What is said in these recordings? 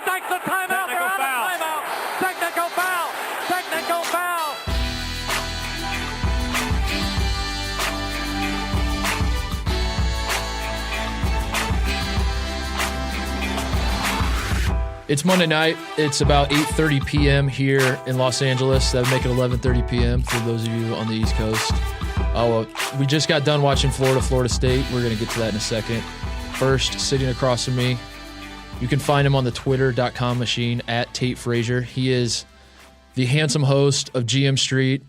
He takes the timeout. They're out of timeout. Technical foul. Technical foul. It's Monday night. It's about 8:30 p.m. here in Los Angeles. That would make it 11:30 p.m. for those of you on the East Coast. We just got done watching Florida State. We're going to get to that in a second. First, sitting across from me, you can find him on the twitter.com machine at Tate Frazier. He is the handsome host of GM Street.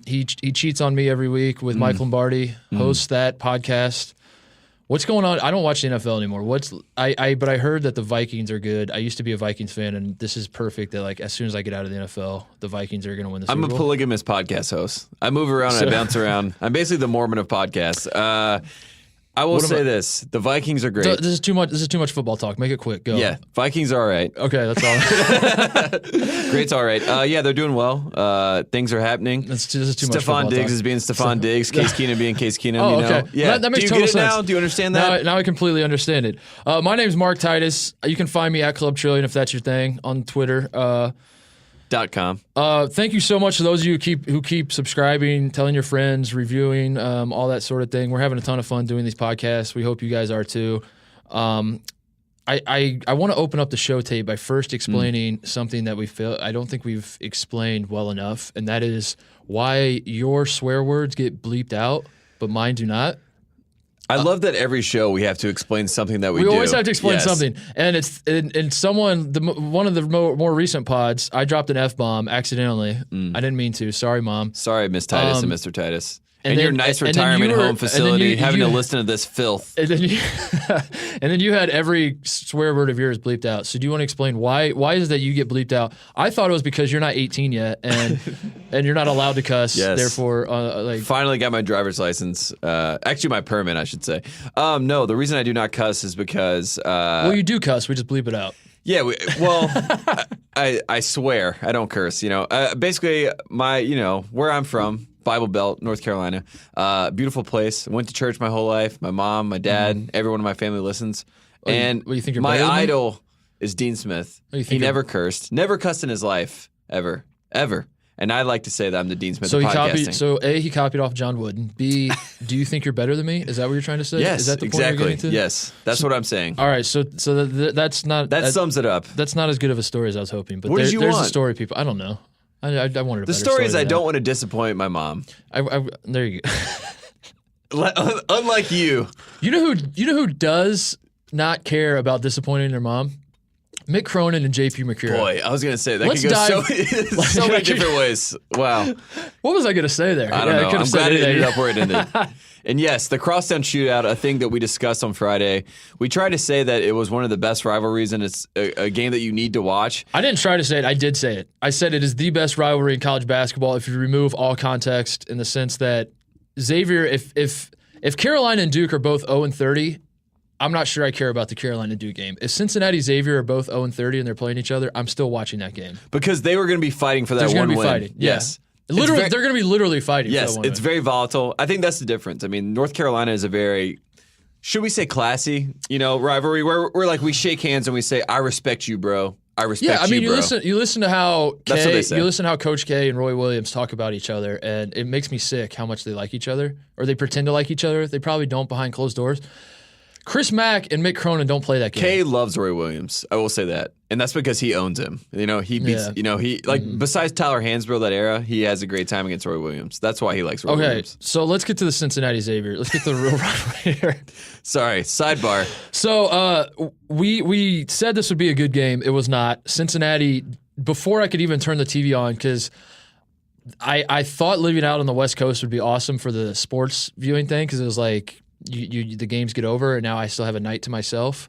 He cheats on me every week with Mike Lombardi, hosts that podcast. What's going on? I don't watch the NFL anymore. But I heard that the Vikings are good. I used to be a Vikings fan, and this is perfect that like as soon as I get out of the NFL, the Vikings are going to win the Super Bowl. I'm a polygamous podcast host. I move around and I bounce around. I'm basically the Mormon of podcasts. I will say this: the Vikings are great. This is too much football talk. Make it quick. Go. Yeah, Vikings are all right. Okay, that's all. Great's all right. Yeah, they're doing well. Things are happening. This is too much Stephon Diggs talk. is being Stephon Diggs. Case Keenum being Case Keenum. Oh, you know? okay. Yeah, That makes do you total get it sense. now? Do you understand that? Now I completely understand it. My name's Mark Titus. You can find me at Club Trillion if that's your thing on Twitter. .com. Thank you so much to those of you who keep subscribing, telling your friends, reviewing, all that sort of thing. We're having a ton of fun doing these podcasts. We hope you guys are too. I want to open up the show tape by first explaining something that I don't think we've explained well enough, and that is why your swear words get bleeped out, but mine do not. I love that every show we have to explain something that we do. We always have to explain something, and it's one of the more recent pods. I dropped an F-bomb accidentally. I didn't mean to. Sorry, Mom. Sorry, Miss Titus and Mr. Titus. And in then, your nice retirement home facility, having to listen to this filth. And then you had every swear word of yours bleeped out. So do you want to explain why is it that you get bleeped out? I thought it was because you're not 18 yet, and you're not allowed to cuss. Yes. Therefore, finally got my driver's license. Actually, my permit, I should say. No, the reason I do not cuss is because. Well, you do cuss. We just bleep it out. Yeah. I swear I don't curse. Basically, where I'm from. Bible Belt, North Carolina. Beautiful place. Went to church my whole life. My mom, my dad, everyone in my family listens. And you think you're my better than me? idol is Dean Smith. He never cursed. Never cussed in his life. Ever. And I like to say that I'm the Dean Smith of podcasting. He copied off John Wooden. B, do you think you're better than me? Is that what you're trying to say? Yes, is that the exactly. point you're getting to? Yes, that's what I'm saying. All right, so that's not... That sums it up. That's not as good of a story as I was hoping. But there's a story, people. I don't know. I wanted a better The story is I than don't that. want to disappoint my mom. There you go. Unlike you. You know who does not care about disappointing their mom? Mick Cronin and JP Macura. Boy, I was going to say that Let's could go dive- so many different ways. Wow. What was I going to say there? I don't know. I'm glad it ended up where it ended. ended. And yes, the Crosstown Shootout, a thing that we discussed on Friday. We tried to say that it was one of the best rivalries, and it's a game that you need to watch. I didn't try to say it. I did say it. I said it is the best rivalry in college basketball if you remove all context in the sense that Xavier, if Carolina and Duke are both 0-30, I'm not sure I care about the Carolina Duke game. If Cincinnati Xavier are both 0-30 and they're playing each other, I'm still watching that game. Because they were going to be fighting for that one win. They're going to be fighting. Yes. Yeah. They're going to be literally fighting. Yes, for that one it's win. very volatile. I think that's the difference. I mean, North Carolina is a very, should we say classy, rivalry where we're like, we shake hands and we say, I respect you, bro. I respect you, Yeah, I mean, bro. you listen to how That's what they say. You listen to how Coach K and Roy Williams talk about each other, and it makes me sick how much they like each other, or they pretend to like each other. They probably don't behind closed doors. Chris Mack and Mick Cronin don't play that game. Kay loves Roy Williams. I will say that. And that's because he owns him. He beats, besides Tyler Hansbrough that era, he has a great time against Roy Williams. That's why he likes Roy Williams. So let's get to the Cincinnati Xavier. Let's get to the real rivalry here. Sorry, sidebar. So we said this would be a good game. It was not. Cincinnati, before I could even turn the TV on, because I thought living out on the West Coast would be awesome for the sports viewing thing, because it was like, the games get over, and now I still have a night to myself.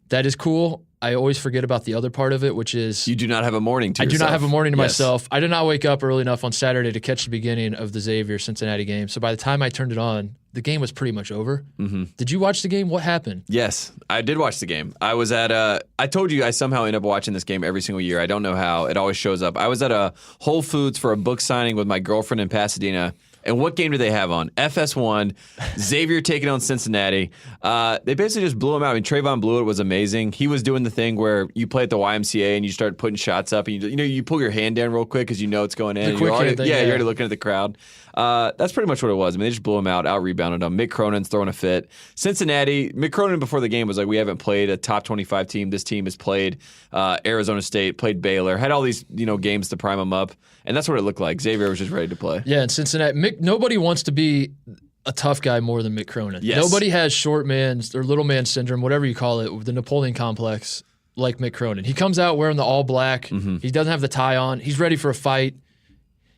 That is cool. I always forget about the other part of it, which is you do not have a morning to I yourself. do not have a morning to myself. I did not wake up early enough on Saturday to catch the beginning of the Xavier Cincinnati game. So by the time I turned it on, the game was pretty much over. Mm-hmm. Did you watch the game? What happened? Yes, I did watch the game. I was at I told you I somehow end up watching this game every single year. I don't know how. It always shows up. I was at a Whole Foods for a book signing with my girlfriend in Pasadena. And what game do they have on? FS1, Xavier taking on Cincinnati. They basically just blew him out. I mean, Trayvon Blewett was amazing. He was doing the thing where you play at the YMCA and you start putting shots up, and you pull your hand down real quick because you know it's going in. You're already looking at the crowd. That's pretty much what it was. I mean, they just blew him out rebounded him. Mick Cronin's throwing a fit. Cincinnati, Mick Cronin before the game was like, we haven't played a top 25 team. This team has played Arizona State, played Baylor, had all these games to prime them up. And that's what it looked like. Xavier was just ready to play. Yeah, in Cincinnati, nobody wants to be a tough guy more than Mick Cronin. Yes. Nobody has short man or little man syndrome, whatever you call it, the Napoleon complex, like Mick Cronin. He comes out wearing the all black. He doesn't have the tie on. He's ready for a fight.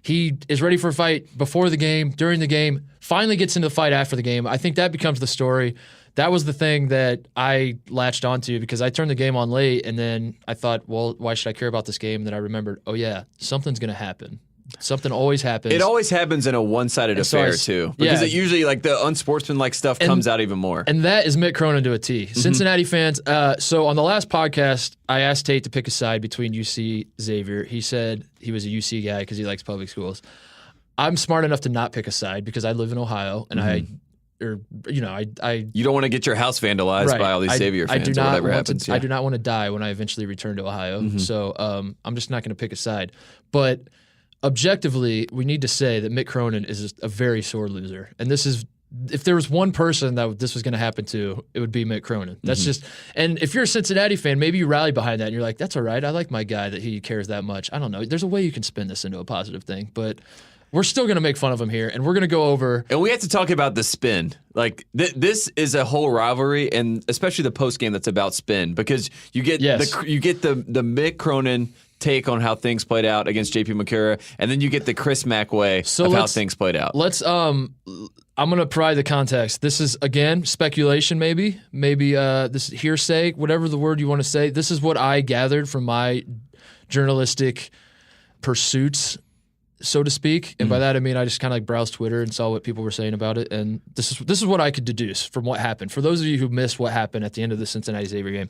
He is ready for a fight before the game, during the game, finally gets into the fight after the game. I think that becomes the story. That was the thing that I latched onto because I turned the game on late, and then I thought, well, why should I care about this game? And then I remembered, oh, yeah, something's going to happen. Something always happens. It always happens in a one-sided affair, too. Because it usually, like, the unsportsmanlike stuff comes out even more. And that is Mick Cronin to a T. Cincinnati fans, so on the last podcast, I asked Tate to pick a side between UC Xavier. He said he was a UC guy because he likes public schools. I'm smart enough to not pick a side because I live in Ohio, and you don't want to get your house vandalized by all these Xavier fans or whatever happens. I do not want to die when I eventually return to Ohio. So I'm just not going to pick a side. But objectively, we need to say that Mick Cronin is a very sore loser. And this is, if there was one person that this was going to happen to, it would be Mick Cronin. That's just, and if you're a Cincinnati fan, maybe you rally behind that and you're like, that's all right. I like my guy that he cares that much. I don't know. There's a way you can spin this into a positive thing, but we're still going to make fun of him here, and we're going to go over. And we have to talk about the spin. Like, this is a whole rivalry, and especially the post game that's about spin, because you get the Mick Cronin take on how things played out against JP Macura, and then you get the Chris Mack way of how things played out. I'm going to provide the context. This is, again, speculation maybe this is hearsay, whatever the word you want to say. This is what I gathered from my journalistic pursuits, so to speak. And by that I mean I just kind of like browsed Twitter and saw what people were saying about it, and this is what I could deduce from what happened. For those of you who missed what happened at the end of the Cincinnati Xavier game,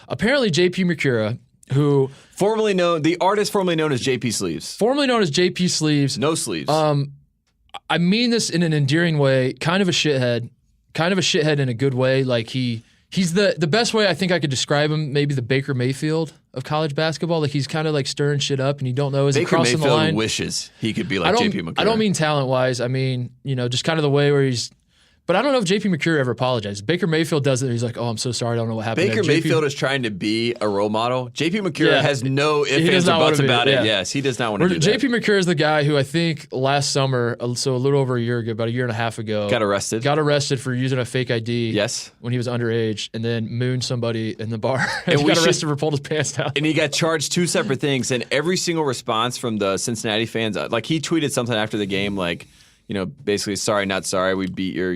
apparently JP Macura, who the artist formerly known as JP Sleeves. Formerly known as JP Sleeves. No sleeves. I mean this in an endearing way, kind of a shithead in a good way. Like he's the best way I think I could describe him, maybe the Baker Mayfield of college basketball. Like he's kind of like stirring shit up, and you don't know, is he crossing the line? Baker Mayfield wishes he could be like JP Macura. I don't mean talent-wise. I mean, just kind of the way where he's... But I don't know if JP Macura ever apologized. Baker Mayfield does it. He's like, oh, I'm so sorry. I don't know what happened. Baker Mayfield is trying to be a role model. JP Macura has no ifs, ands, or buts about it. Yes, he does not want to do that. JP Macura is the guy who I think last summer, so a little over a year ago, about a year and a half ago, got arrested for using a fake ID. Yes, when he was underage, and then mooned somebody in the bar. And he got arrested for pulling his pants down. And he got charged 2 separate things. And every single response from the Cincinnati fans, like he tweeted something after the game, like, basically, sorry, not sorry, we beat your,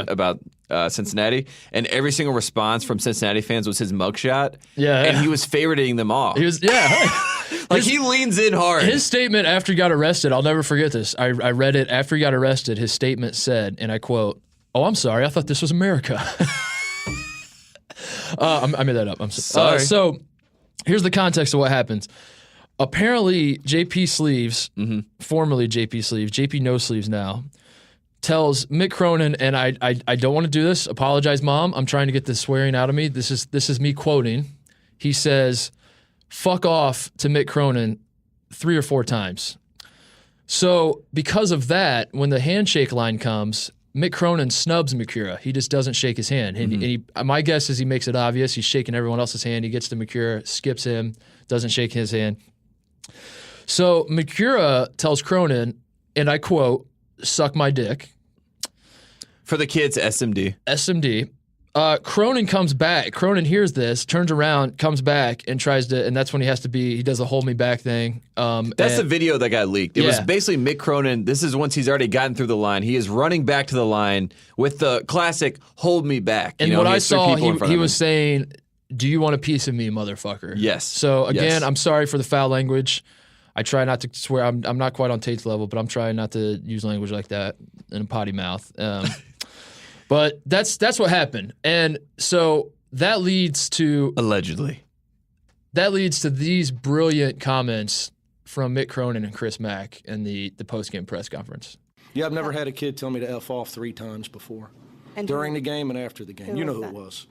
about Cincinnati. And every single response from Cincinnati fans was his mugshot. Yeah. And he was favoriting them all. He was, he leans in hard. His statement after he got arrested, I'll never forget this. I read it after he got arrested. His statement said, and I quote, "Oh, I'm sorry, I thought this was America." I made that up. I'm sorry. So here's the context of what happens. Apparently, JP Sleeves, formerly JP Sleeves, JP No Sleeves now, tells Mick Cronin, and I don't want to do this. Apologize, Mom. I'm trying to get this swearing out of me. This is me quoting. He says, "Fuck off" to Mick Cronin 3 or 4 times. So because of that, when the handshake line comes, Mick Cronin snubs Macura. He just doesn't shake his hand. And my guess is he makes it obvious. He's shaking everyone else's hand. He gets to Macura, skips him, doesn't shake his hand. So Macura tells Cronin, and I quote, "Suck my dick." For the kids, SMD. SMD. Cronin comes back. Cronin hears this, turns around, comes back, and tries to, and that's when he does the hold me back thing. That's the video that got leaked. It was basically Mick Cronin. This is once he's already gotten through the line. He is running back to the line with the classic hold me back. And what I saw, he was saying, "Do you want a piece of me, motherfucker?" Yes. So again, I'm sorry for the foul language. I try not to swear. I'm not quite on Tate's level, but I'm trying not to use language like that in a potty mouth. But that's what happened. And so that leads to... Allegedly. That leads to these brilliant comments from Mick Cronin and Chris Mack in the post-game press conference. Yeah, I've never had a kid tell me to F off 3 times before. And during the game and after the game. You know who it was.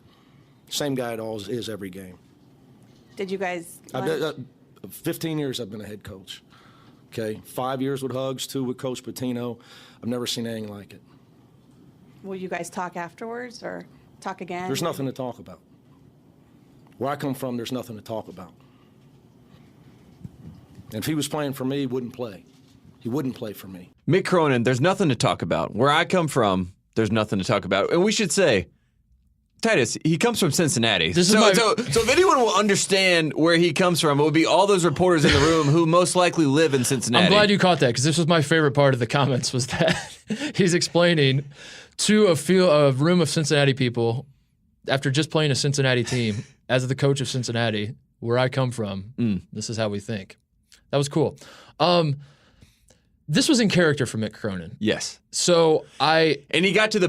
Same guy it always is every game. Did you guys? 15 years I've been a head coach. Okay, 5 years with Hugs, 2 with Coach Patino. I've never seen anything like it. Will you guys talk afterwards or talk again? There's nothing to talk about. Where I come from, there's nothing to talk about. And if he was playing for me, he wouldn't play. He wouldn't play for me. Mick Cronin, there's nothing to talk about. Where I come from, there's nothing to talk about. And we should say, Titus, he comes from Cincinnati. So if anyone will understand where he comes from, it would be all those reporters in the room who most likely live in Cincinnati. I'm glad you caught that, because this was my favorite part of the comments, was that he's explaining to a room of Cincinnati people, after just playing a Cincinnati team, as the coach of Cincinnati, where I come from, this is how we think. That was cool. This was in character for Mick Cronin. Yes. And he got to the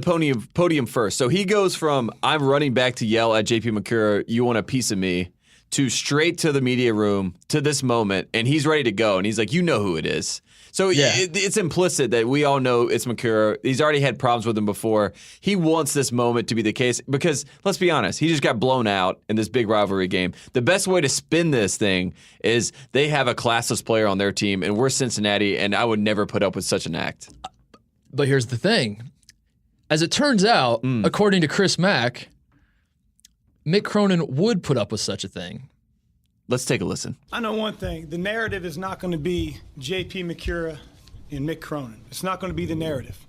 podium first. So he goes from, I'm running back to yell at JP Macura, you want a piece of me, to straight to the media room, to this moment, and he's ready to go. And he's like, you know who it is. So it's implicit that we all know it's Macura. He's already had problems with him before. He wants this moment to be the case because, let's be honest, he just got blown out in this big rivalry game. The best way to spin this thing is they have a classless player on their team, and we're Cincinnati, and I would never put up with such an act. But here's the thing. As it turns out, according to Chris Mack, Mick Cronin would put up with such a thing. Let's take a listen. I know one thing. The narrative is not going to be J.P. Macura and Mick Cronin. It's not going to be the narrative.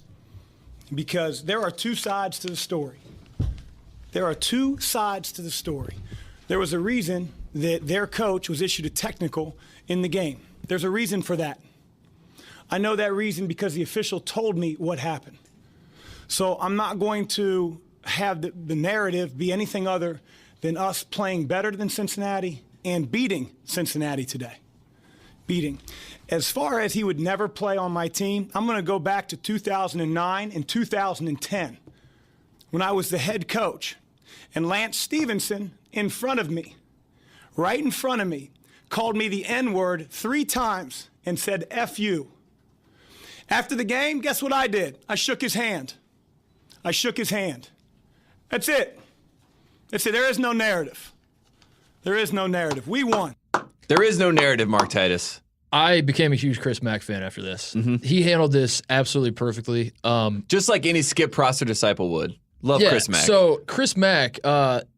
Because there are 2 sides to the story. There are 2 sides to the story. There was a reason that their coach was issued a technical in the game. There's a reason for that. I know that reason because the official told me what happened. So I'm not going to have the narrative be anything other than us playing better than Cincinnati and beating Cincinnati today. Beating. As far as he would never play on my team, I'm going to go back to 2009 and 2010 when I was the head coach. And Lance Stevenson in front of me, right in front of me, called me the N-word 3 times and said, F you. After the game, guess what I did? I shook his hand. That's it. That's it. There is no narrative. There is no narrative. We won. There is no narrative, Mark Titus. I became a huge Chris Mack fan after this. He handled this absolutely perfectly. Just like any Skip Prosser disciple would. Love Chris Mack. So Chris Mack,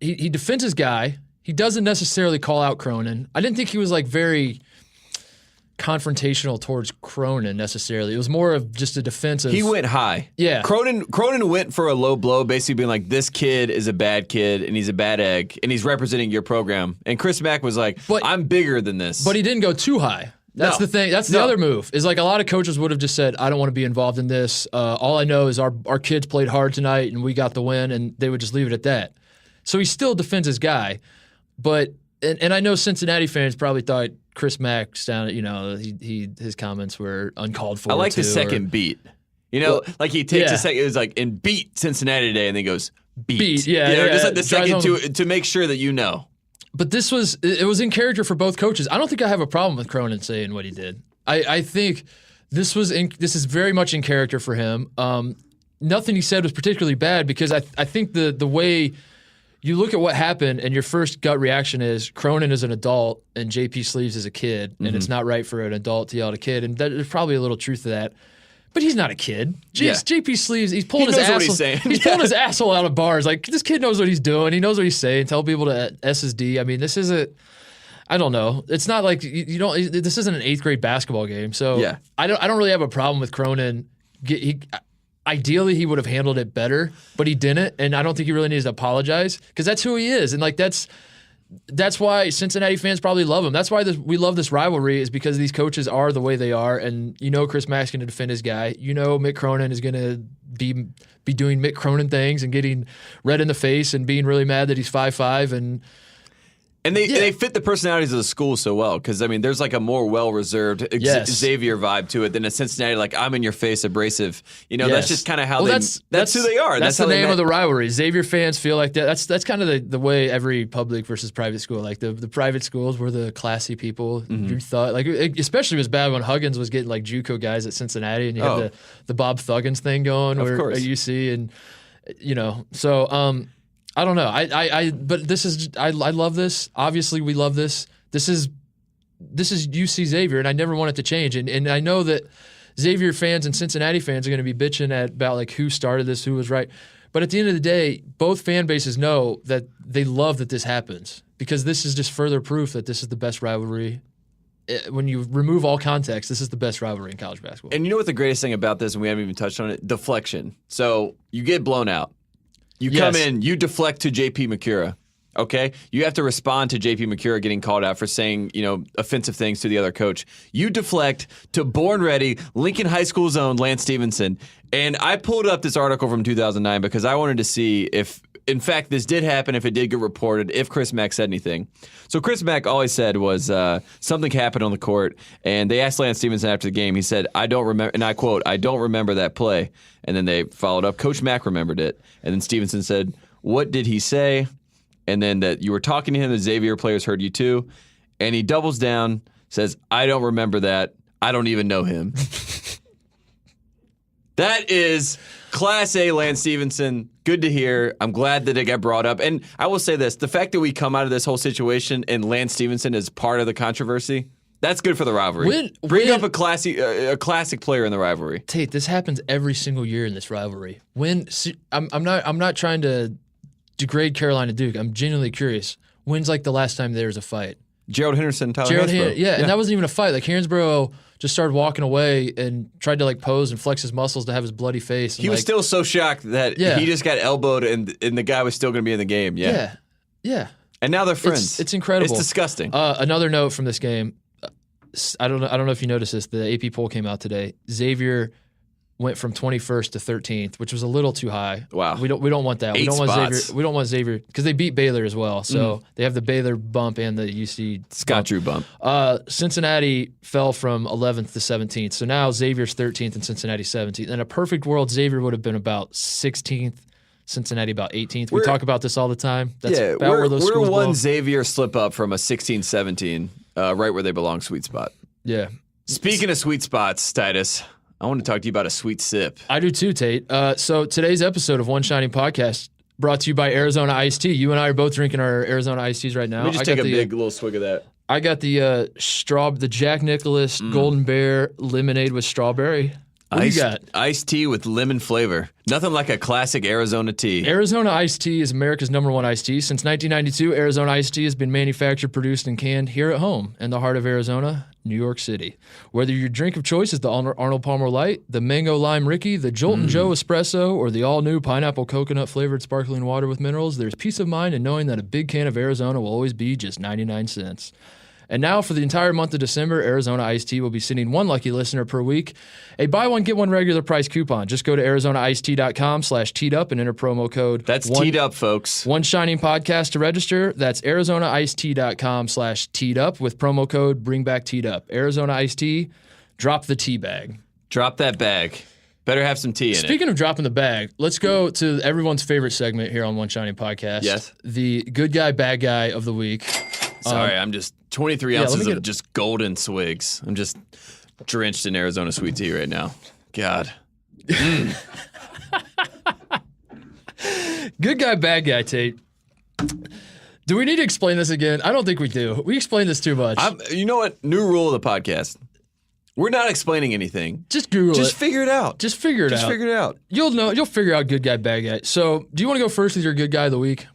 he defends his guy. He doesn't necessarily call out Cronin. I didn't think he was like very confrontational towards Cronin necessarily. It was more of just a defensive. He went high. Yeah. Cronin went for a low blow, basically being like, this kid is a bad kid and he's a bad egg and he's representing your program. And Chris Mack was like, I'm bigger than this. But he didn't go too high. That's the thing. That's the other move. Is like a lot of coaches would have just said, I don't want to be involved in this. All I know is our kids played hard tonight and we got the win, and they would just leave it at that. So he still defends his guy. But and I know Cincinnati fans probably thought Chris Mack sounded, his comments were uncalled for. I like the second beat. Like he takes a second, it was like, and beat Cincinnati today, and then goes, beat. Yeah. Just like the second to make sure that you know. But it was in character for both coaches. I don't think I have a problem with Cronin saying what he did. I think this is very much in character for him. Nothing he said was particularly bad, because I think the way you look at what happened and your first gut reaction is Cronin is an adult and JP Sleeves is a kid, and it's not right for an adult to yell at a kid, and there's probably a little truth to that. But he's not a kid. JP Sleeves, he's pulling his asshole. What he's saying. He's pulling his asshole out of bars. Like, this kid knows what he's doing. He knows what he's saying. Tell people to S his D. I mean, this isn't. I don't know. It's not like you don't. This isn't an 8th grade basketball game. So I don't really have a problem with Cronin. Ideally, he would have handled it better, but he didn't, and I don't think he really needs to apologize, because that's who he is, and like that's why Cincinnati fans probably love him. That's why we love this rivalry, is because these coaches are the way they are, and Chris Mack's going to defend his guy. Mick Cronin is going to be doing Mick Cronin things and getting red in the face and being really mad that he's 5'5", and And they fit the personalities of the school so well because, I mean, there's like a more well-reserved Xavier vibe to it than a Cincinnati, like, I'm in your face, abrasive. You know, that's just kind of how that's who they are. That's the name of the rivalry. Xavier fans feel like that. That's kind of the way every public versus private school, like the private schools were the classy people. You thought, like, especially it was bad when Huggins was getting like JUCO guys at Cincinnati and you had the Bob Thuggins thing going at UC and, you know, so, I don't know. But this is I love this. Obviously, we love this. This is UC Xavier, and I never want it to change. And I know that Xavier fans and Cincinnati fans are going to be bitching about like who started this, who was right. But at the end of the day, both fan bases know that they love that this happens because this is just further proof that this is the best rivalry. When you remove all context, this is the best rivalry in college basketball. And you know what the greatest thing about this, and we haven't even touched on it, deflection. So you get blown out. You come in, you deflect to JP Macura, okay? You have to respond to JP Macura getting called out for saying, you know, offensive things to the other coach. You deflect to born-ready Lincoln High School's own Lance Stevenson. And I pulled up this article from 2009 because I wanted to see if, in fact, this did happen, if it did get reported, if Chris Mack said anything. So Chris Mack, all he said was something happened on the court, and they asked Lance Stevenson after the game. He said, I don't remember, and I quote, I don't remember that play. And then they followed up, Coach Mack remembered it. And then Stevenson said, what did he say? And then that you were talking to him, the Xavier players heard you too. And he doubles down, says, I don't remember that. I don't even know him. That is Class A Lance Stevenson. Good to hear. I'm glad that it got brought up. And I will say this, the fact that we come out of this whole situation and Lance Stevenson is part of the controversy, that's good for the rivalry. Bring up a classic player in the rivalry. Tate, this happens every single year in this rivalry. I'm not trying to degrade Carolina Duke. I'm genuinely curious. When's like the last time there was a fight? Gerald Henderson, Tyler Hansbrough. Yeah, and that wasn't even a fight. Like Hansbrough just started walking away and tried to like pose and flex his muscles to have his bloody face. He was still so shocked that he just got elbowed and the guy was still going to be in the game. Yeah. And now they're friends. It's incredible. It's disgusting. Another note from this game. I don't know if you noticed this. The AP poll came out today. Xavier went from 21st to 13th, which was a little too high. Wow. We don't want that. We don't want Xavier because they beat Baylor as well. So they have the Baylor bump and the UC Scott Drew bump. Cincinnati fell from 11th to 17th. So now Xavier's 13th and Cincinnati 17th. In a perfect world, Xavier would have been about 16th. Cincinnati about 18th. We talk about this all the time. That's about where those schools we're one belong. Xavier slip up from a 16-17, right where they belong, sweet spot. Yeah. Speaking of sweet spots, Titus, I want to talk to you about a sweet sip. I do too, Tate. So today's episode of One Shining Podcast brought to you by Arizona Iced Tea. You and I are both drinking our Arizona Iced Teas right now. Let me just take a big little swig of that. I got the Jack Nicklaus Golden Bear lemonade with strawberry. What do you got? Iced tea with lemon flavor. Nothing like a classic Arizona tea. Arizona Iced Tea is America's #1 iced tea. Since 1992, Arizona Iced Tea has been manufactured, produced, and canned here at home in the heart of Arizona, New York City. Whether your drink of choice is the Arnold Palmer Light, the Mango Lime Ricky, the Joltin' Joe Espresso, or the all-new pineapple coconut flavored sparkling water with minerals, there's peace of mind in knowing that a big can of Arizona will always be just 99 cents. And now for the entire month of December, Arizona Iced Tea will be sending one lucky listener per week a buy one, get one regular price coupon. Just go to ArizonaIcedTea.com/teedup and enter promo code. That's teed up, folks. One Shining Podcast to register. That's ArizonaIcedTea.com/teedup with promo code BringBackTeedup. Arizona Iced Tea, drop the tea bag. Drop that bag. Better have some tea in it. Speaking of dropping the bag, let's go to everyone's favorite segment here on One Shining Podcast. Yes. The good guy, bad guy of the week. Sorry, I'm just 23 ounces of just golden swigs. I'm just drenched in Arizona sweet tea right now. God. Good guy, bad guy, Tate. Do we need to explain this again? I don't think we do. We explain this too much. You know what? New rule of the podcast. We're not explaining anything. Just Google it. Just figure it out. Just figure it out. You'll know. You'll figure out good guy, bad guy. So, do you want to go first with your good guy of the week?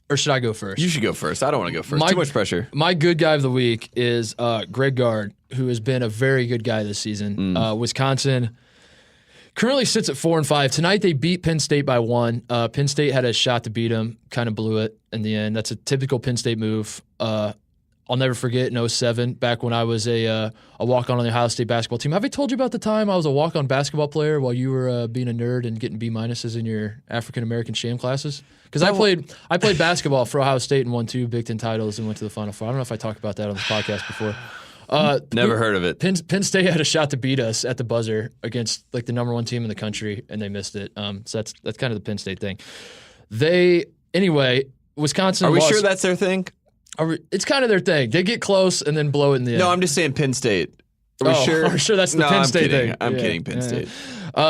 Or should I go first? You should go first. I don't want to go first. Too much pressure. My good guy of the week is Greg Gard, who has been a very good guy this season. Wisconsin currently sits at 4-5. Tonight they beat Penn State by 1. Penn State had a shot to beat them, kind of blew it in the end. That's a typical Penn State move. I'll never forget in 07, back when I was a walk-on the Ohio State basketball team. Have I told you about the time I was a walk-on basketball player while you were being a nerd and getting B-minuses in your African-American sham classes? Because I played basketball for Ohio State and won 2 Big Ten titles and went to the Final Four. I don't know if I talked about that on this podcast before. Never heard of it. Penn State had a shot to beat us at the buzzer against like the number 1 team in the country, and they missed it. So that's kind of the Penn State thing. Anyway, Wisconsin. Are we lost. sure that's their thing? It's kind of their thing. They get close and then blow it in the end. No, I'm just saying Penn State. Are we sure? Are we sure that's the Penn State thing? I'm kidding, Penn State.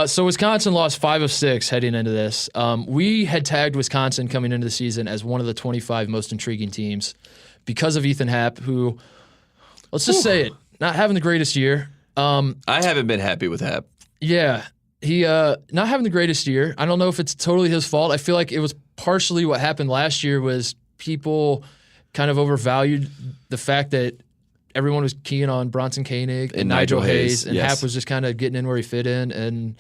So Wisconsin lost 5 of 6 heading into this. We had tagged Wisconsin coming into the season as one of the 25 most intriguing teams because of Ethan Happ, who, let's just say it, not having the greatest year. I haven't been happy with Happ. Yeah. He not having the greatest year. I don't know if it's totally his fault. I feel like it was partially what happened last year was people kind of overvalued the fact that everyone was keying on Bronson Koenig and Nigel Hayes, and Happ was just kind of getting in where he fit in and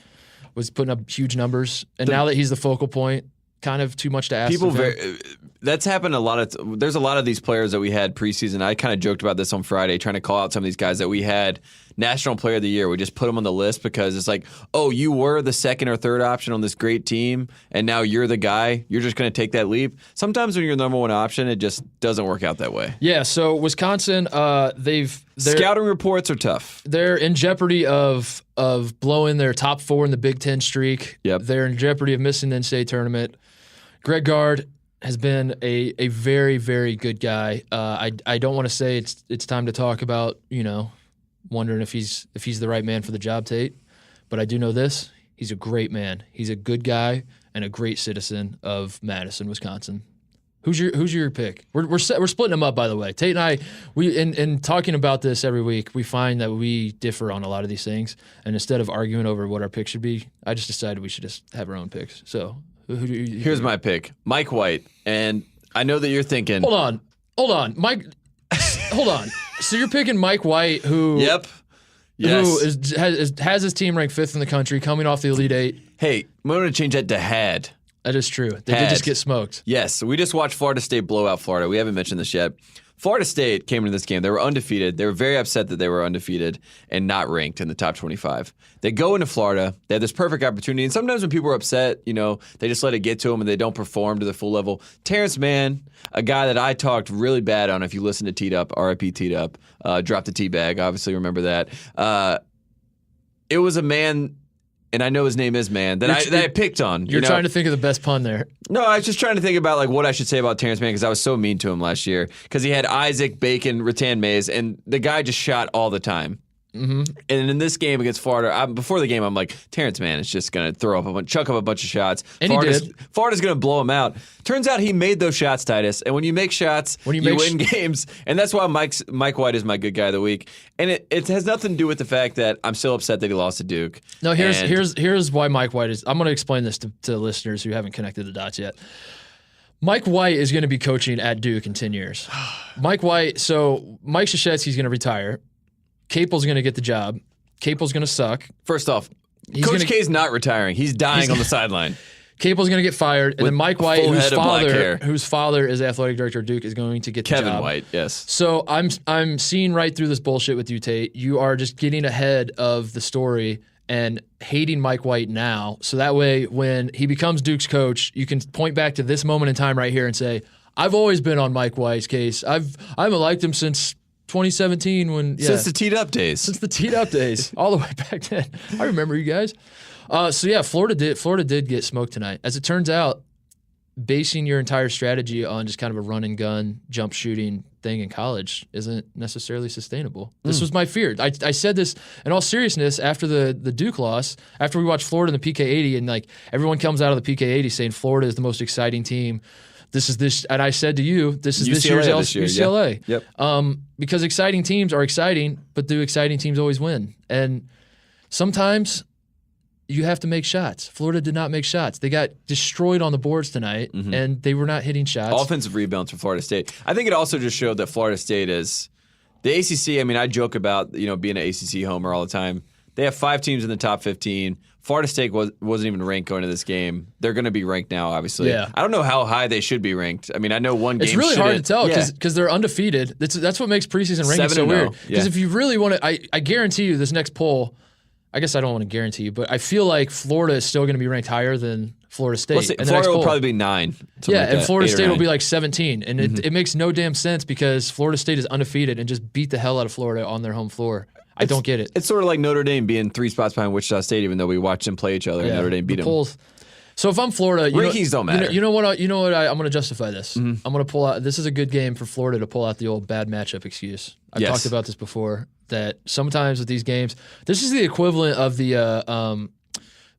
was putting up huge numbers. And now that he's the focal point, kind of too much to ask. That's happened a lot of. There's a lot of these players that we had preseason. I kind of joked about this on Friday, trying to call out some of these guys that we had National Player of the Year. We just put them on the list because it's like, oh, you were the second or third option on this great team, and now you're the guy. You're just going to take that leap. Sometimes when you're the number 1 option, it just doesn't work out that way. Yeah. So Wisconsin, scouting reports are tough. They're in jeopardy of blowing their top 4 in the Big Ten streak. Yep. They're in jeopardy of missing the NCAA tournament. Greg Gard has been a very, very good guy. I don't want to say it's time to talk about, wondering if he's the right man for the job, Tate. But I do know this: he's a great man. He's a good guy and a great citizen of Madison, Wisconsin. Who's your pick? We're splitting them up, by the way. Tate and I, in talking about this every week, we find that we differ on a lot of these things. And instead of arguing over what our pick should be, I just decided we should just have our own picks. So here's my pick: Mike White. And I know that you're thinking, hold on, Mike. Hold on. So you're picking Mike White, who yes, who has his team ranked 5th in the country, coming off the Elite 8. Hey, I'm going to change that to had. That is true. They did just get smoked. Yes, we just watched Florida State blow out Florida. We haven't mentioned this yet. Florida State came into this game. They were undefeated. They were very upset that they were undefeated and not ranked in the top 25. They go into Florida. They have this perfect opportunity. And sometimes when people are upset, they just let it get to them and they don't perform to their full level. Terrence Mann, a guy that I talked really bad on, if you listen to Teed Up, RIP Teed Up, dropped the tea bag. Obviously, remember that. It was a man, and I know his name is Man, that I picked on. You're trying to think of the best pun there. No, I was just trying to think about what I should say about Terrence Mann because I was so mean to him last year because he had Isaac, Bacon, Rattan Mays, and the guy just shot all the time. Mm-hmm. And in this game against Florida, before the game, I'm like, Terrence Mann is just going to chuck up a bunch of shots. And Florida's going to blow him out. Turns out he made those shots, Titus. And when you make shots, you win games. And that's why Mike White is my good guy of the week. And it has nothing to do with the fact that I'm still upset that he lost to Duke. No, here's why Mike White is. I'm going to explain this to listeners who haven't connected the dots yet. Mike White is going to be coaching at Duke in 10 years. Mike Krzyzewski's going to retire. Capel's going to get the job. Capel's going to suck. First off, Coach K's not retiring. He's dying on the sideline. Capel's going to get fired, and then Mike White, whose father is athletic director of Duke, is going to get the job. Kevin White, yes. So I'm seeing right through this bullshit with you, Tate. You are just getting ahead of the story and hating Mike White now. So that way, when he becomes Duke's coach, you can point back to this moment in time right here and say, I've always been on Mike White's case. I haven't liked him since 2017 since the Teed Up days. Since the Teed Up days. All the way back then. I remember you guys. Florida did get smoked tonight. As it turns out, basing your entire strategy on just kind of a run and gun jump shooting thing in college isn't necessarily sustainable. This was my fear. I said this in all seriousness after the Duke loss, after we watched Florida in the PK80, and everyone comes out of the PK80 saying Florida is the most exciting team. And I said to you, this is this year's UCLA. Yep. Because exciting teams are exciting, but do exciting teams always win? And sometimes you have to make shots. Florida did not make shots. They got destroyed on the boards tonight, and they were not hitting shots. Offensive rebounds for Florida State. I think it also just showed that Florida State is the ACC. I mean, I joke about being an ACC homer all the time. They have 5 teams in the top 15. Florida State wasn't even ranked going to this game. They're going to be ranked now, obviously. Yeah. I don't know how high they should be ranked. I mean, I know one game. It's really hard to tell Yeah. because they're undefeated. That's what makes preseason rankings so 7-0, weird. Because yeah. if you really want to, I guarantee you this next poll, I guess I don't want to guarantee you, but I feel like Florida is still going to be ranked higher than Florida State. Let's say in the Florida next will poll. probably be 9. Yeah, like and that, Florida 8 or State will 9. be like 17. And it makes no damn sense because Florida State is undefeated and just beat the hell out of Florida on their home floor. I don't get it. It's sort of like Notre Dame being 3 spots behind Wichita State, even though we watched them play each other. And Notre Dame beat the them. polls. So if I'm Florida, Rankings don't matter. You know what? I'm going to justify this. I'm going to pull out. This is a good game for Florida to pull out the old bad matchup excuse. I've Yes. talked about this before. That sometimes with these games, this is the equivalent of the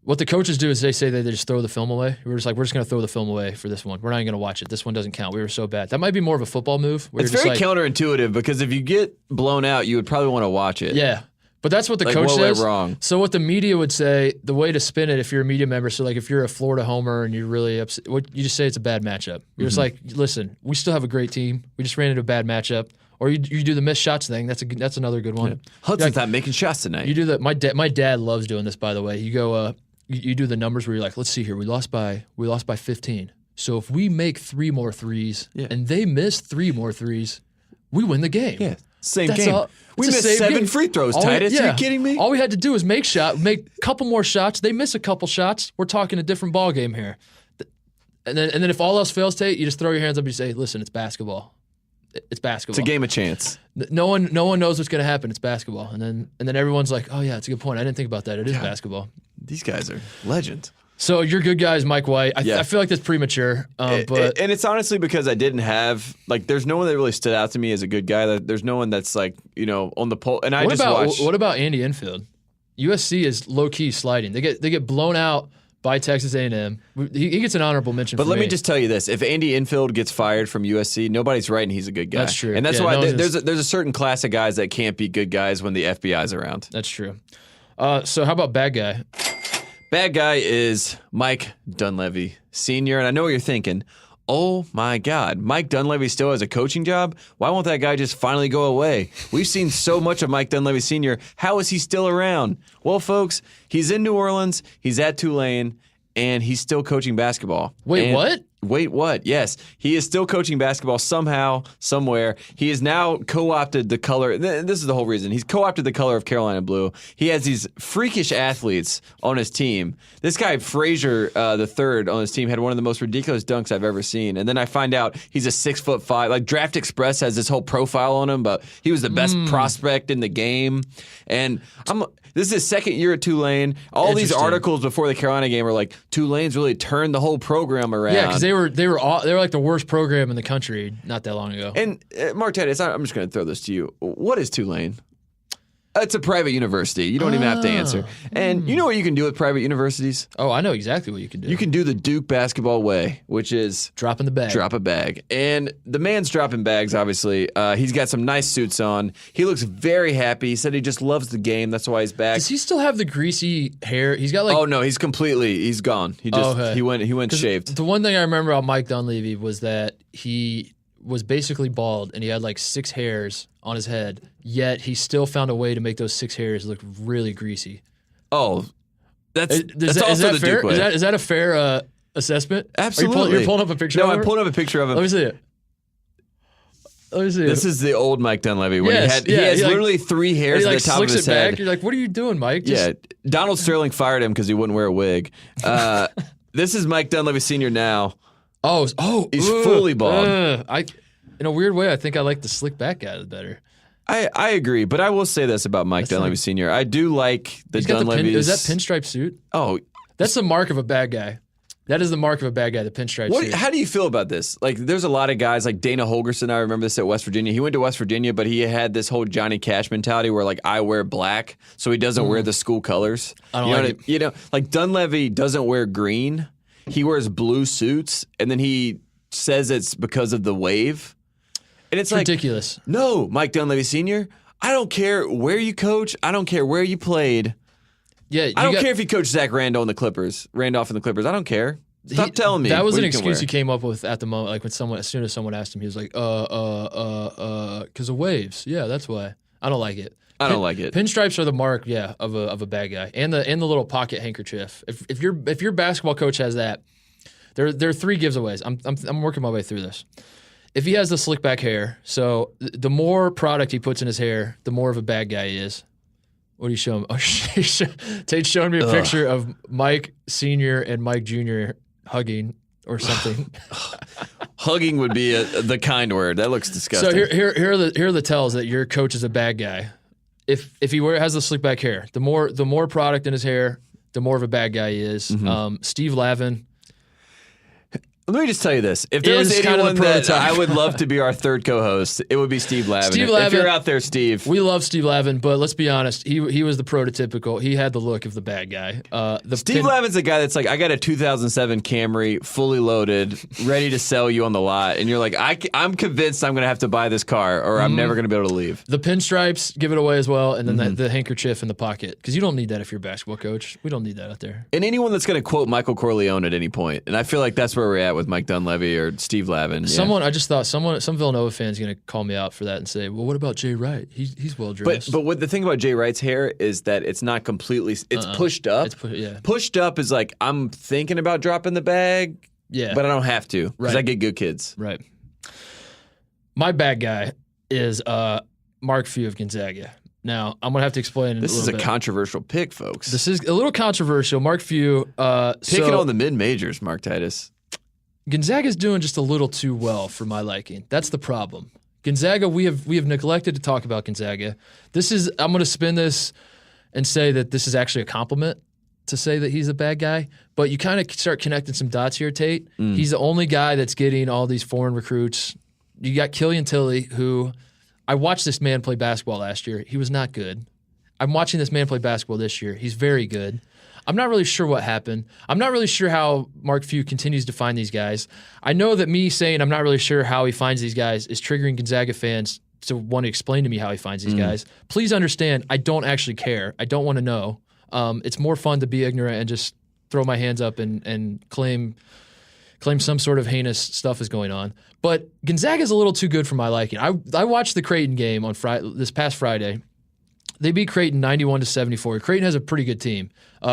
what the coaches do is they say they just throw the film away. We're just going to throw the film away for this one. We're not even going to watch it. This one doesn't count. We were so bad. That might be more of a football move. It's very counterintuitive because if you get blown out, you would probably want to watch it. Yeah. But that's what the Like, coach what went says. wrong? So what the media would say, the way to spin it if you're a media member, so like if you're a Florida homer and you're really upset, you just say it's a bad matchup. You're just like, listen, we still have a great team. We just ran into a bad matchup. Or you do the missed shots thing. That's another good one. Hudson's not making shots tonight. You do that. My dad loves doing this, by the way. You go, you do the numbers where you're like, let's see here. We lost by 15. So if we make 3 more threes and they miss 3 more threes, we win the game. Yeah, same That's game. all- We it's the missed same 7 game. free throws, All Titus. Are you kidding me? All we had to do was make a couple more shots. They miss a couple shots. We're talking a different ball game here. And then if all else fails, Tate, you just throw your hands up and you say, listen, it's basketball. It's basketball. It's a game of chance. No one knows what's going to happen. It's basketball. And then everyone's like, oh yeah, it's a good point. I didn't think about that. It is basketball. These guys are legends. So your good guy is Mike White. I feel like that's premature. But And it's honestly because I didn't have, like, there's no one that really stood out to me as a good guy. There's no one that's, like, on the poll. And I just watched. What about Andy Enfield? USC is low key sliding. They get blown out by Texas A&M. He gets an honorable mention. But let me just tell you this: if Andy Enfield gets fired from USC, nobody's writing he's a good guy. That's true. And that's Yeah, why no one's there's a certain class of guys that can't be good guys when the FBI's around. That's true. So how about bad guy? Bad guy is Mike Dunleavy, Sr. And I know what you're thinking. Oh my God, Mike Dunleavy still has a coaching job? Why won't that guy just finally go away? We've seen so much of Mike Dunleavy Sr. How is he still around? Well, folks, he's in New Orleans, he's at Tulane, and he's still coaching basketball. Wait, what? Wait, what? Yes, he is still coaching basketball somehow, somewhere. He has now co-opted the color. This is the whole reason. He's co-opted the color of Carolina blue. He has these freakish athletes on his team. This guy, Frazier, the third on his team, had one of the most ridiculous dunks I've ever seen. And then I find out he's a 6'5". Like Draft Express has this whole profile on him, but he was the best prospect in the game. And this is his second year at Tulane. All these Interesting. articles before the Carolina game were like, Tulane's really turned the whole program around. Yeah, because they were like the worst program in the country not that long ago. And Mark Titus, I'm just going to throw this to you. What is Tulane? It's a private university. You don't even have to answer. And you know what you can do with private universities? Oh, I know exactly what you can do. You can do the Duke basketball way, which is drop in the bag. drop a bag. And the man's dropping bags, obviously. He's got some nice suits on. He looks very happy. He said he just loves the game. That's why he's back. Does he still have the greasy hair? He's got like. Oh no, he's gone. He just Okay. he went 'Cause shaved. The one thing I remember about Mike Dunleavy was that he was basically bald and he had like 6 hairs on his head, yet he still found a way to make those 6 hairs look really greasy. Oh, that's Is also that the fair? Duke way. Is that a fair assessment? Absolutely. You're pulling up a picture No, of him? I'm pulling up a picture of him. Let me see it. This is the old Mike Dunleavy when Yes, he has he like- literally 3 hairs he at like the top of slicks his it head. back. You're like, what are you doing, Mike? Yeah, Donald Sterling fired him because he wouldn't wear a wig. This is Mike Dunleavy Sr. now. He's fully bald. In a weird way, I think I like the slick back guy better. I agree, but I will say this about Mike Dunleavy like- Sr. I do like the He's got Dunleavys. is that pinstripe suit? Oh, That's the mark of a bad guy. That is the mark of a bad guy, the pinstripe suit. how do you feel about this? Like, there's a lot of guys like Dana Holgerson. I remember this at West Virginia. He went to West Virginia, but he had this whole Johnny Cash mentality where, like, I wear black, so he doesn't wear the school colors. I don't you know like what You know, like Dunleavy doesn't wear green. He wears blue suits, and then he says it's because of the wave. And it's like, ridiculous. no, Mike Dunleavy Sr., I don't care where you coach. I don't care where you played. Yeah, I don't care if you coach Zach Randolph in the Clippers. I don't care. Stop telling me. That was what an you can excuse wear. he came up with at the moment. Like as soon as someone asked him, he was like, because of waves. Yeah, that's why. I don't like it. I don't like it. Pinstripes are the mark, of a bad guy, and the little pocket handkerchief. If your basketball coach has that, there are 3 giveaways. I'm working my way through this. If he has the slick back hair, so the more product he puts in his hair, the more of a bad guy he is. What do you show him? Oh, Tate's showing me a picture of Mike Sr. and Mike Jr. hugging or something. Hugging would be the kind word. That looks disgusting. So here are the tells that your coach is a bad guy. If he has the slick back hair, the more product in his hair, the more of a bad guy he is. Steve Lavin. Let me just tell you this. If there was anyone that I would love to be our third co-host, it would be Steve Lavin. Steve Lavin, if you're out there, Steve. We love Steve Lavin, but let's be honest. He was the prototypical. He had the look of the bad guy. Steve Lavin's the guy that's like, I got a 2007 Camry, fully loaded, ready to sell you on the lot. And you're like, I'm convinced I'm going to have to buy this car or I'm never going to be able to leave. The pinstripes give it away as well, and then the handkerchief in the pocket. Because you don't need that if you're a basketball coach. We don't need that out there. And anyone that's going to quote Michael Corleone at any point. And I feel like that's where we're at with Mike Dunleavy or Steve Lavin. I just thought some Villanova fan's going to call me out for that and say, well, what about Jay Wright? He's well dressed. But what the thing about Jay Wright's hair is that it's not completely, it's pushed up. Pushed up is like, I'm thinking about dropping the bag, but I don't have to because I get good kids. Right. My bad guy is Mark Few of Gonzaga. Now, I'm going to have to explain This is a bit. controversial pick, folks. This is a little controversial. Mark Few. Picking on the mid-majors, Mark Titus. Gonzaga's doing just a little too well for my liking. That's the problem. Gonzaga, we have neglected to talk about Gonzaga. I'm going to spin this and say that this is actually a compliment to say that he's a bad guy, but you kind of start connecting some dots here, Tate. He's the only guy that's getting all these foreign recruits. You got Killian Tilly, who I watched this man play basketball last year. He was not good. I'm watching this man play basketball this year. He's very good. I'm not really sure what happened. I'm not really sure how Mark Few continues to find these guys. I know that me saying I'm not really sure how he finds these guys is triggering Gonzaga fans to want to explain to me how he finds these guys. Please understand, I don't actually care. I don't want to know. It's more fun to be ignorant and just throw my hands up and claim some sort of heinous stuff is going on. But Gonzaga's a little too good for my liking. I watched the Creighton game on this past Friday. They beat Creighton 91-74. Creighton has a pretty good team.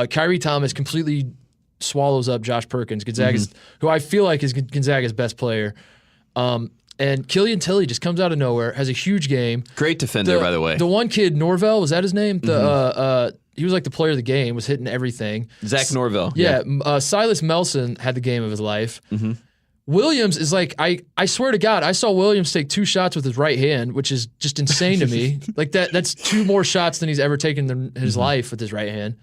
Kyrie Thomas completely swallows up Josh Perkins, Gonzaga's, who I feel like is Gonzaga's best player. And Killian Tilly just comes out of nowhere, has a huge game. Great defender, by the way. The one kid, Norvell, was that his name? He was like the player of the game, was hitting everything. Zach Norvell. Yeah. Silas Melson had the game of his life. Williams is like, I swear to God, I saw Williams take 2 shots with his right hand, which is just insane to me. Like that's 2 more shots than he's ever taken in his life with his right hand.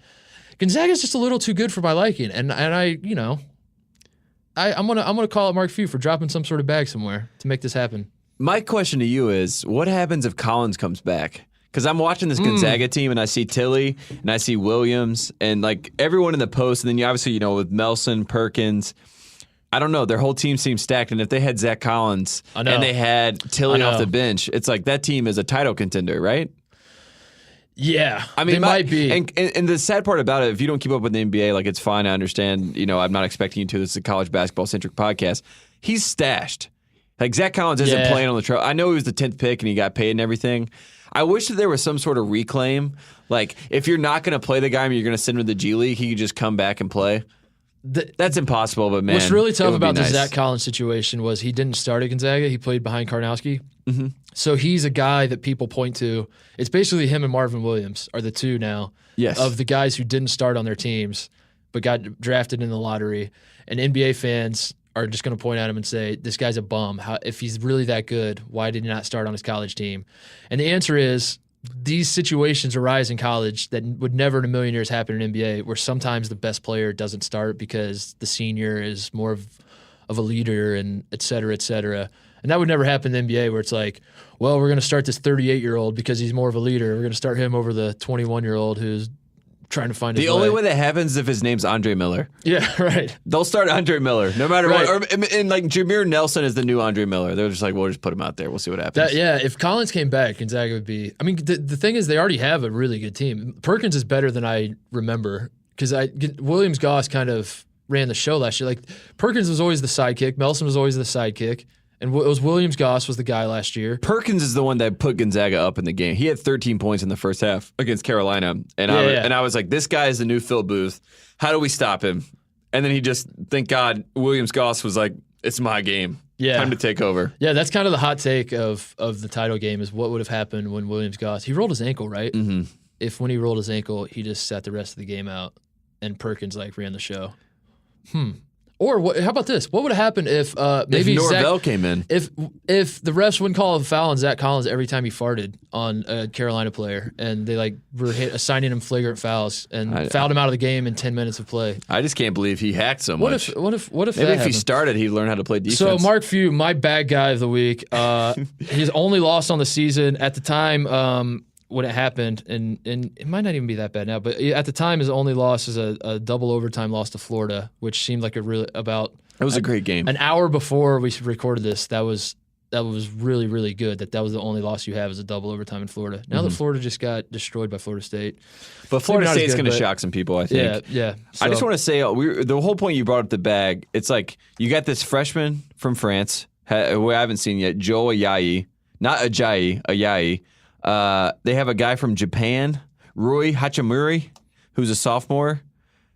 Gonzaga's just a little too good for my liking, and I'm gonna call it Mark Few for dropping some sort of bag somewhere to make this happen. My question to you is, what happens if Collins comes back? Because I'm watching this Gonzaga team, and I see Tilly, and I see Williams, and like everyone in the post, and then you obviously, with Melson, Perkins. I don't know. Their whole team seems stacked, and if they had Zach Collins and they had Tilly off the bench, it's like that team is a title contender, right? Yeah, I mean, they might be. And the sad part about it, if you don't keep up with the NBA, like it's fine. I understand. I'm not expecting you to. This is a college basketball centric podcast. He's stashed. Like Zach Collins isn't playing on the trail. I know he was the 10th pick and he got paid and everything. I wish that there was some sort of reclaim. Like if you're not going to play the guy, and you're going to send him to the G League, he could just come back and play. That's impossible, but man, what's really tough about the nice. Zach Collins situation was he didn't start at Gonzaga. He played behind Karnowski. So he's a guy that people point to. It's basically him and Marvin Williams are the two now of the guys who didn't start on their teams but got drafted in the lottery. And NBA fans are just going to point at him and say, this guy's a bum. If he's really that good, why did he not start on his college team? And the answer is, these situations arise in college that would never in a million years happen in NBA, where sometimes the best player doesn't start because the senior is more of a leader and et cetera, et cetera. And that would never happen in the NBA, where it's like, well, we're going to start this 38-year-old because he's more of a leader. We're going to start him over the 21-year-old who's trying to find his way. The only way that happens is if his name's Andre Miller. Yeah, right. They'll start Andre Miller no matter what. And like Jameer Nelson is the new Andre Miller. They're just like, we'll just put him out there. We'll see what happens. If Collins came back, Gonzaga would be. I mean, the thing is, they already have a really good team. Perkins is better than I remember because Williams Goss kind of ran the show last year. Like Perkins was always the sidekick. Melson was always the sidekick. And it was Williams Goss was the guy last year. Perkins is the one that put Gonzaga up in the game. He had 13 points in the first half against Carolina. And I was like, this guy is the new Phil Booth. How do we stop him? And then he just, thank God, Williams Goss was like, it's my game. Yeah. Time to take over. Yeah, that's kind of the hot take of the title game is what would have happened when Williams Goss, he rolled his ankle, right? Mm-hmm. If when he rolled his ankle, he just sat the rest of the game out and Perkins ran the show. Or how about this? What would have happened if maybe Norvell came in? If the refs wouldn't call a foul on Zach Collins every time he farted on a Carolina player, and they were assigning him flagrant fouls and fouled him out of the game in 10 minutes of play. I just can't believe he hacked so What much. if maybe that if he started, he'd learn how to play defense. So Mark Few, my bad guy of the week, his only loss on the season at the time. When it happened, and it might not even be that bad now, but at the time, his only loss is a double overtime loss to Florida, which seemed like that was a great game. An hour before we recorded this, that was really, really good. That was the only loss you have is a double overtime in Florida. Now that Florida just got destroyed by Florida State, but Florida State's going to shock some people, I think. Yeah. I just want to say the whole point you brought up the bag. It's like you got this freshman from France who I haven't seen yet, Joe Ayayi, not Ajayi, Ayayi. They have a guy from Japan, Rui Hachimura, who's a sophomore.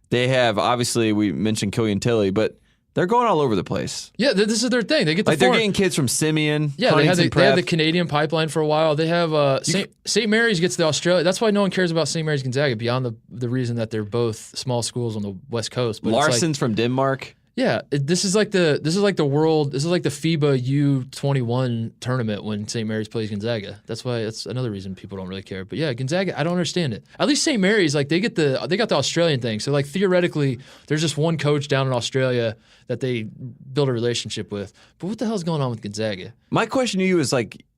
They have, obviously, we mentioned Killian Tilly, but they're going all over the place. Yeah, this is their thing. They get they're getting kids from Simeon. Yeah, they had the Canadian pipeline for a while. They have St. Mary's gets the Australia. That's why no one cares about St. Mary's Gonzaga beyond the reason that they're both small schools on the West Coast. But Larson's from Denmark. Yeah, this is like the FIBA U21 tournament when St. Mary's plays Gonzaga. That's another reason people don't really care. But yeah, Gonzaga, I don't understand it. At least St. Mary's they got the Australian thing. So theoretically, there's just one coach down in Australia that they build a relationship with. But what the hell's going on with Gonzaga? My question to you is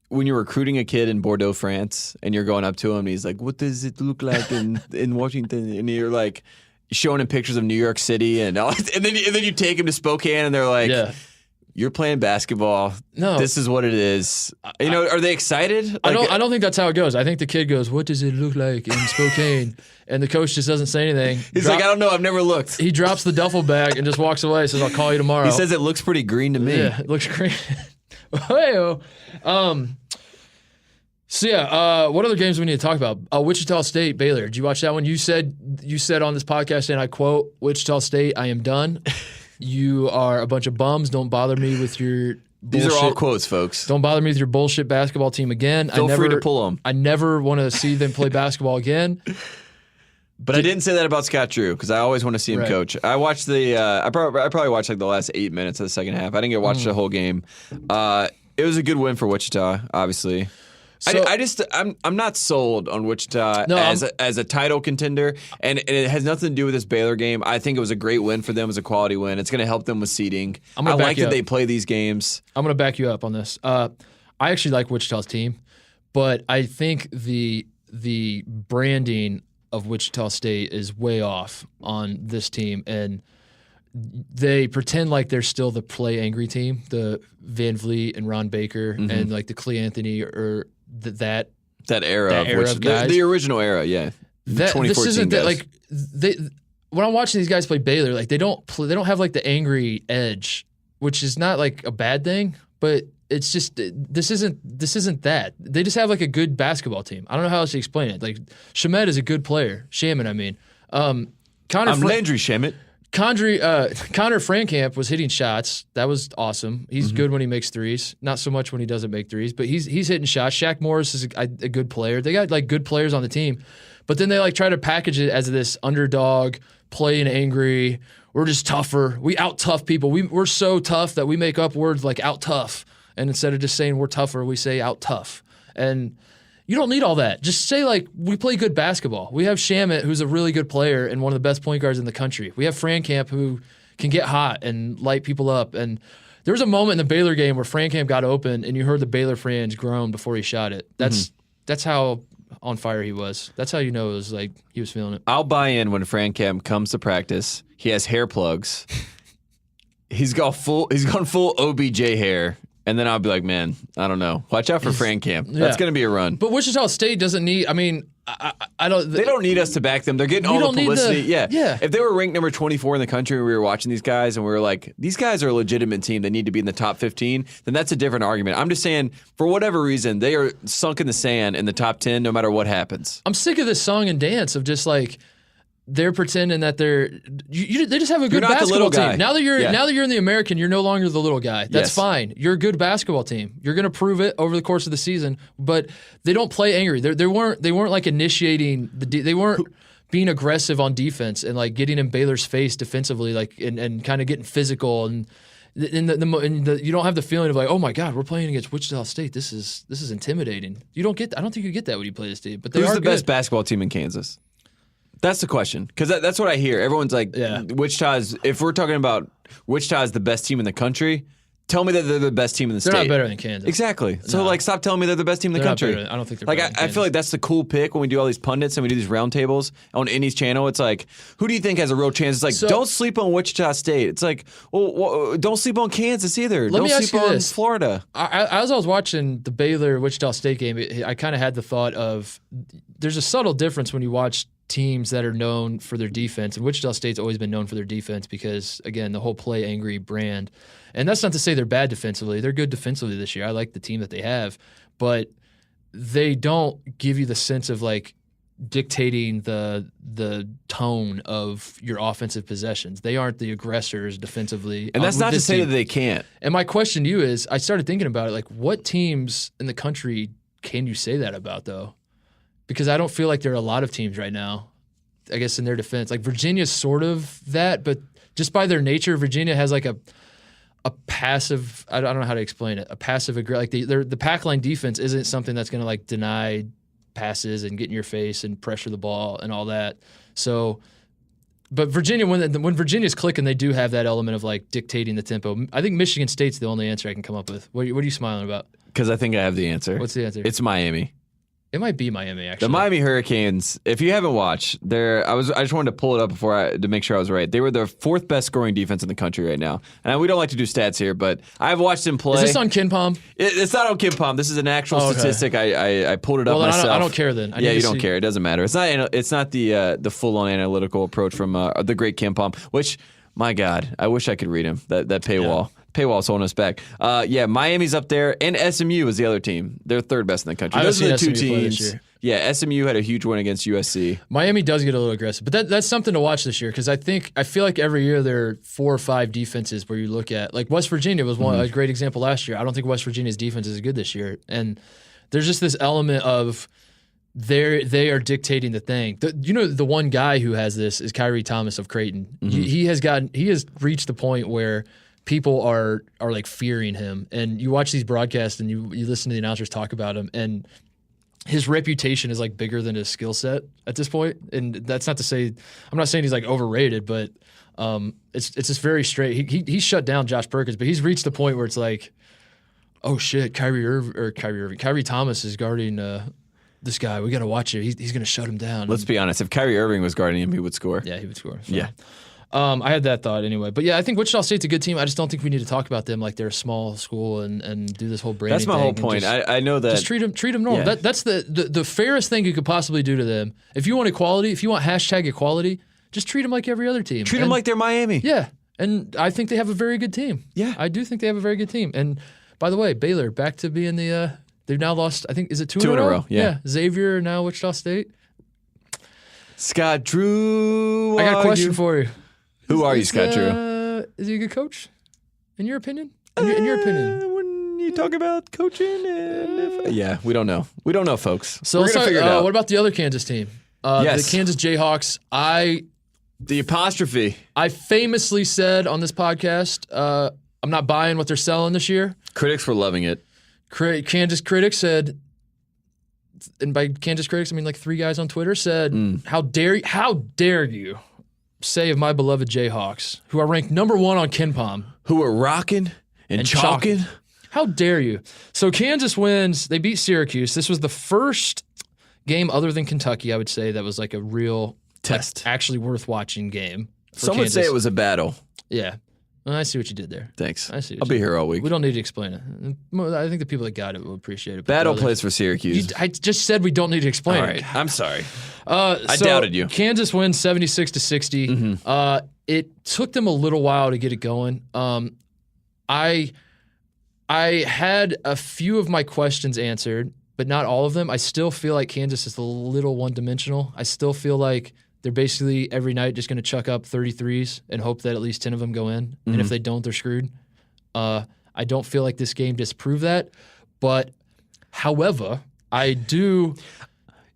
when you're recruiting a kid in Bordeaux, France, and you're going up to him, and he's like, "What does it look like in Washington?" And you're like, showing him pictures of New York City, and then you take him to Spokane, and they're like, "You're playing basketball. No, this is what it is." Are they excited? I don't think that's how it goes. I think the kid goes, "What does it look like in Spokane?" And the coach just doesn't say anything. He's like, "I don't know. I've never looked." He drops the duffel bag and just walks away. Says, "I'll call you tomorrow." He says it looks pretty green to me. Yeah, it looks green. Hey-o. So yeah, what other games do we need to talk about? Wichita State, Baylor. Did you watch that one? You said on this podcast, and I quote, "Wichita State, I am done. You are a bunch of bums. Don't bother me with your bullshit." These are all quotes, folks. Don't bother me with your bullshit basketball team again. Feel free to pull them. I never want to see them play basketball again. But I didn't say that about Scott Drew because I always want to see him coach. I watched I probably watched the last 8 minutes of the second half. I didn't get to watch the whole game. It was a good win for Wichita, obviously. So, I'm not sold on Wichita as a title contender, and it has nothing to do with this Baylor game. I think it was a great win for them. It was a quality win. It's going to help them with seeding. I like that they play these games. I'm going to back you up on this. I actually like Wichita's team, but I think the branding of Wichita State is way off on this team, and they pretend like they're still the play angry team, the Van Vliet and Ron Baker and the Clay Anthony or that era of guys. The original era, yeah. 2014 this isn't guys. When I'm watching these guys play Baylor, they don't have the angry edge, which is not a bad thing, but it's just this isn't that. They just have a good basketball team. I don't know how else to explain it. Shamet is a good player. Shaman, I mean. Landry Shamet. Connor Frankamp was hitting shots. That was awesome. He's good when he makes threes. Not so much when he doesn't make threes, but he's hitting shots. Shaq Morris is a good player. They got good players on the team, but then they try to package it as this underdog, playing angry. We're just tougher. We out tough people. We're so tough that we make up words like out tough, and instead of just saying we're tougher, we say out tough. And you don't need all that. Just say, we play good basketball. We have Shamet, who's a really good player and one of the best point guards in the country. We have Frankamp, who can get hot and light people up. And there was a moment in the Baylor game where Frankamp got open, and you heard the Baylor fans groan before he shot it. That's how on fire he was. That's how you know it was he was feeling it. I'll buy in when Frankamp comes to practice. He has hair plugs. He's gone full OBJ hair. And then I'll be like, man, I don't know. Watch out for Frankamp. That's going to be a run. But Wichita State doesn't need – I mean, I don't. They don't need us to back them. They're getting all the publicity. Yeah. Yeah. If they were ranked number 24 in the country and we were watching these guys and we were like, these guys are a legitimate team. They need to be in the top 15. Then that's a different argument. I'm just saying, for whatever reason, they are sunk in the sand in the top 10 no matter what happens. I'm sick of this song and dance of just like they're pretending that they just have a good You're not the basketball little guy. team. Now that you're in the American, you're no longer the little guy. That's Yes. fine. You're a good basketball team. You're going to prove it over the course of the season. But they don't play angry. They weren't like initiating they weren't being aggressive on defense and like getting in Baylor's face defensively, like and kind of getting physical and. You don't have the feeling of like, oh my God, we're playing against Wichita State. This is intimidating. I don't think you get that when you play this team. But Who's the best basketball team in Kansas? That's the question. Because that's what I hear. Everyone's like, if we're talking about Wichita is the best team in the country, tell me that they're the best team in the state. They're not better than Kansas. Exactly. So, stop telling me they're the best team in the They're country. not better. I don't think they're like, better than I feel Kansas. like that's the cool pick when we do all these pundits and we do these roundtables on Indy's channel. It's like, who do you think has a real chance? It's like, don't sleep on Wichita State. It's like, well, don't sleep on Kansas either. Don't sleep on Florida. As I was watching the Baylor-Wichita State game, I kind of had the thought of there's a subtle difference when you watch teams that are known for their defense, and Wichita State's always been known for their defense because, again, the whole play angry brand. And that's not to say they're bad defensively. They're good defensively this year. I like the team that they have, but they don't give you the sense of like dictating the tone of your offensive possessions. They aren't the aggressors defensively. And that's not to say that they can't. And my question to you is, I started thinking about it, like what teams in the country can you say that about though? Because I don't feel like there are a lot of teams right now, I guess, in their defense. Like Virginia's sort of that, but just by their nature, Virginia has like a passive, I don't know how to explain it, a passive aggressive, like the pack line defense isn't something that's going to like deny passes and get in your face and pressure the ball and all that. So, but Virginia, when Virginia's clicking, they do have that element of like dictating the tempo. I think Michigan State's the only answer I can come up with. What are you smiling about? Because I think I have the answer. What's the answer? It's Miami. It might be Miami, actually. The Miami Hurricanes, if you haven't watched, I just wanted to pull it up to make sure I was right. They were the fourth best scoring defense in the country right now. And we don't like to do stats here, but I've watched them play. Is this on KenPom? It's not on KenPom. This is an actual statistic. I pulled it up myself. I don't care then. You don't care. It doesn't matter. It's not the full-on analytical approach from the great KenPom, which, my God, I wish I could read him, that paywall. Yeah. Paywall's holding us back. Miami's up there, and SMU is the other team. They're third best in the country. Those are the two teams. Yeah, SMU had a huge win against USC. Miami does get a little aggressive, but that's something to watch this year because I feel like every year there are 4 or 5 defenses where you look at, like West Virginia was a great example last year. I don't think West Virginia's defense is good this year, and there's just this element of they are dictating the thing. The one guy who has this is Kyrie Thomas of Creighton. Mm-hmm. He has reached the point where people are like fearing him, and you watch these broadcasts and you listen to the announcers talk about him, and his reputation is like bigger than his skill set at this point. And that's not to say I'm not saying he's like overrated, but it's just very straight. He shut down Josh Perkins, but he's reached the point where it's like, oh shit, Kyrie Thomas is guarding this guy. We got to watch it. He's going to shut him down. Let's be honest. If Kyrie Irving was guarding him, he would score. Yeah, he would score. So. Yeah. I had that thought anyway. But yeah, I think Wichita State's a good team. I just don't think we need to talk about them like they're a small school and do this whole branding thing. That's my whole point. I know that. Just treat them normal. Yeah. That's the fairest thing you could possibly do to them. If you want equality, if you want #equality, just treat them like every other team. Treat them like they're Miami. Yeah. And I think they have a very good team. Yeah. I do think they have a very good team. And by the way, Baylor, back to being they've now lost, I think, is it 2 in a row? Yeah. Xavier, now Wichita State. Scott Drew. I got a question for you. Who are you, Scott Drew? Is he a good coach? In your opinion? In your opinion? When you talk about coaching and we don't know. We don't know, folks. So we're going to figure it out. What about the other Kansas team? Yes. The Kansas Jayhawks. The apostrophe. I famously said on this podcast, I'm not buying what they're selling this year. Critics were loving it. Kansas critics said, and by Kansas critics, I mean like 3 guys on Twitter said, how dare you say of my beloved Jayhawks, who are ranked number 1 on KenPom, who are rocking and chalking. How dare you? So Kansas wins. They beat Syracuse. This was the first game other than Kentucky, I would say, that was like a real test, actually worth watching game. Some would say it was a battle. Yeah. I see what you did there. Thanks. I see. I'll be here all week. We don't need to explain it. I think the people that got it will appreciate it. Battle plays for Syracuse. I just said we don't need to explain All it. right. I'm sorry. I doubted you. Kansas wins 76-60. Mm-hmm. It took them a little while to get it going. I had a few of my questions answered, but not all of them. I still feel like Kansas is a little one-dimensional. I still feel like they're basically every night just going to chuck up 33s and hope that at least 10 of them go in. And if they don't, they're screwed. I don't feel like this game disproved that. But, however, I do...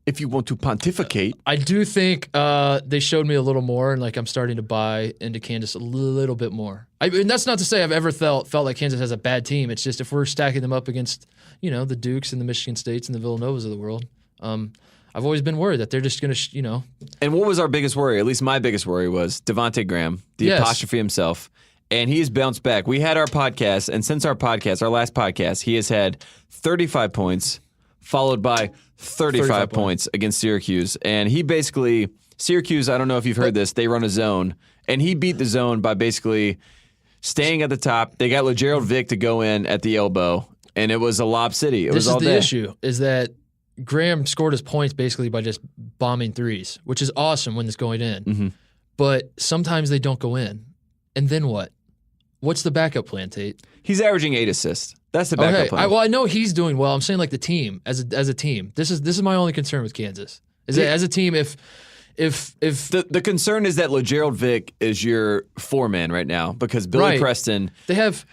If you want to pontificate. I do think they showed me a little more, and like I'm starting to buy into Kansas a little bit more. And that's not to say I've ever felt like Kansas has a bad team. It's just if we're stacking them up against, the Dukes and the Michigan States and the Villanovas of the world, I've always been worried that they're just going to, And what was our biggest worry? At least my biggest worry was Devontae Graham, the apostrophe himself. And he has bounced back. We had our podcast, and since our last podcast, he has had 35 points, followed by 35 points against Syracuse. And he basically, Syracuse, I don't know if you've heard this, they run a zone. And he beat the zone by basically staying at the top. They got LiAngelo Vick to go in at the elbow, and it was a lob city. It was all day. This is the issue, is that Graham scored his points basically by just bombing threes, which is awesome when it's going in. Mm-hmm. But sometimes they don't go in. And then what? What's the backup plan, Tate? He's averaging 8 assists. That's the backup plan. I know he's doing well. I'm saying like the team as a team. This is my only concern with Kansas. Is that as a team, if the concern is that LiAngelo Vick is your foreman right now because Billy Preston. They have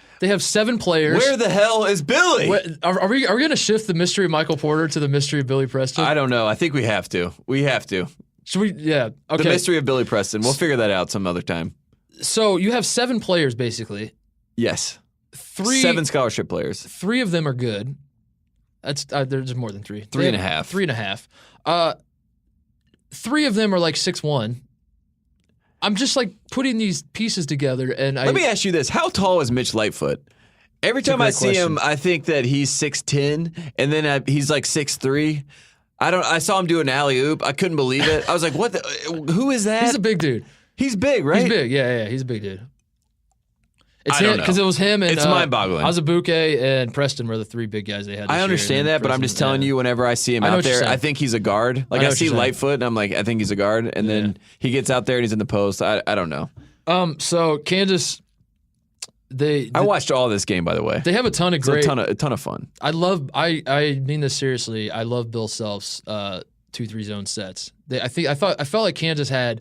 7 players. Where the hell is Billy? Are we going to shift the mystery of Michael Porter to the mystery of Billy Preston? I don't know. I think we have to. Should we? Yeah. Okay. The mystery of Billy Preston. We'll figure that out some other time. So you have 7 players basically. Yes. 7 scholarship players. 3 of them are good. That's there's more than 3. 3.5. 3.5. 3 of them are like 6'1". I'm just like putting these pieces together, and let me ask you this: how tall is Mitch Lightfoot? Every time I see him, I think that he's 6'10", and then he's like 6'3". I saw him do an alley oop. I couldn't believe it. I was like, "What? Who is that?" He's a big dude. He's big, right? He's big. Yeah. He's a big dude. I don't know. Because it was him and it's mind-boggling. Azubuike and Preston were the 3 big guys they had. I understand that, but I'm just telling you, whenever I see him out there, I think he's a guard. Like I see Lightfoot, and I'm like, I think he's a guard, and then he gets out there and he's in the post. I don't know. So Kansas, I watched all this game, by the way. They have a ton of great, a ton of fun. I mean this seriously. I love Bill Self's 2-3 zone sets. I felt like Kansas had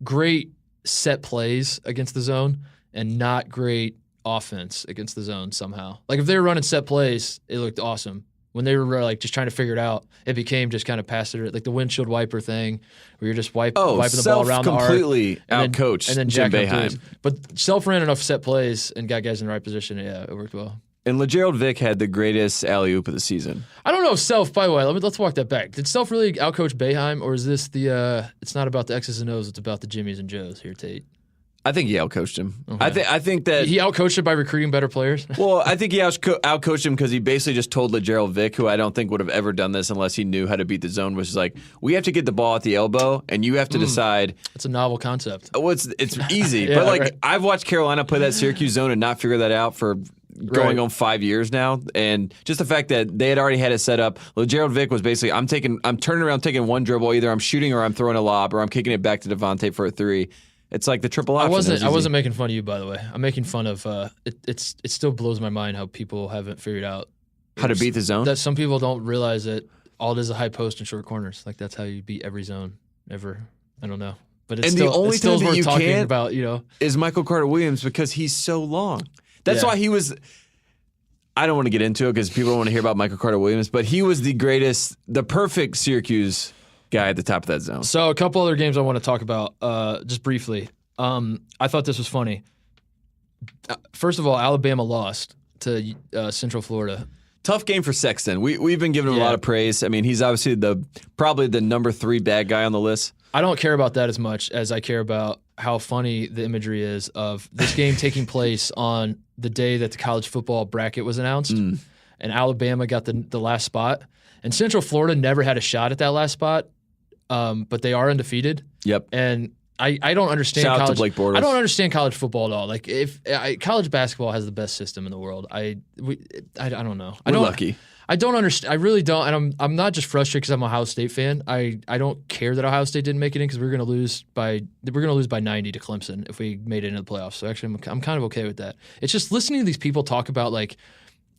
great set plays against the zone and not great offense against the zone somehow. Like if they were running set plays, it looked awesome. When they were like just trying to figure it out, it became just kind of passive, like the windshield wiper thing, where you're just wiping the ball around the arc. Completely outcoached and then Jim Jack Boeheim. But Self ran enough set plays and got guys in the right position. Yeah, it worked well. And LiAngelo Vick had the greatest alley-oop of the season. I don't know if Self, by the way, let's walk that back. Did Self really outcoach Boeheim, or is this it's not about the X's and O's, it's about the Jimmies and Joes here, Tate? I think he outcoached him. Okay. I think that he outcoached him by recruiting better players. Well, I think he outcoached him because he basically just told LiAngelo Vick, who I don't think would have ever done this unless he knew how to beat the zone, which is like, we have to get the ball at the elbow, and you have to decide. It's a novel concept. Well, it's easy, but like I've watched Carolina play that Syracuse zone and not figure that out for going on 5 years now, and just the fact that they had already had it set up. LiAngelo Vick was basically, I'm turning around, taking one dribble, either I'm shooting or I'm throwing a lob or I'm kicking it back to Devontae for a 3. It's like the triple option. I wasn't making fun of you, by the way. I'm making fun of. It still blows my mind how people haven't figured out how to beat the zone. That some people don't realize that all it is a high post and short corners. Like that's how you beat every zone ever. I don't know, but it's the only time that you talking about is Michael Carter Williams because he's so long. That's why he was. I don't want to get into it because people don't want to hear about Michael Carter Williams, but he was the greatest, the perfect Syracuse guy at the top of that zone. So a couple other games I want to talk about just briefly. I thought this was funny. First of all, Alabama lost to Central Florida. Tough game for Sexton. We've been giving him a lot of praise. I mean, he's obviously probably the number 3 bad guy on the list. I don't care about that as much as I care about how funny the imagery is of this game taking place on the day that the college football bracket was announced, and Alabama got the last spot, and Central Florida never had a shot at that last spot, but they are undefeated. Yep. And I don't understand Shout out to college. Blake Bortles. I don't understand college football at all. Like college basketball has the best system in the world. I don't know. We're lucky. I don't understand. I really don't. And I'm not just frustrated because I'm an Ohio State fan. I don't care that Ohio State didn't make it in because we're gonna lose by 90 to Clemson if we made it into the playoffs. So actually, I'm kind of okay with that. It's just listening to these people talk about like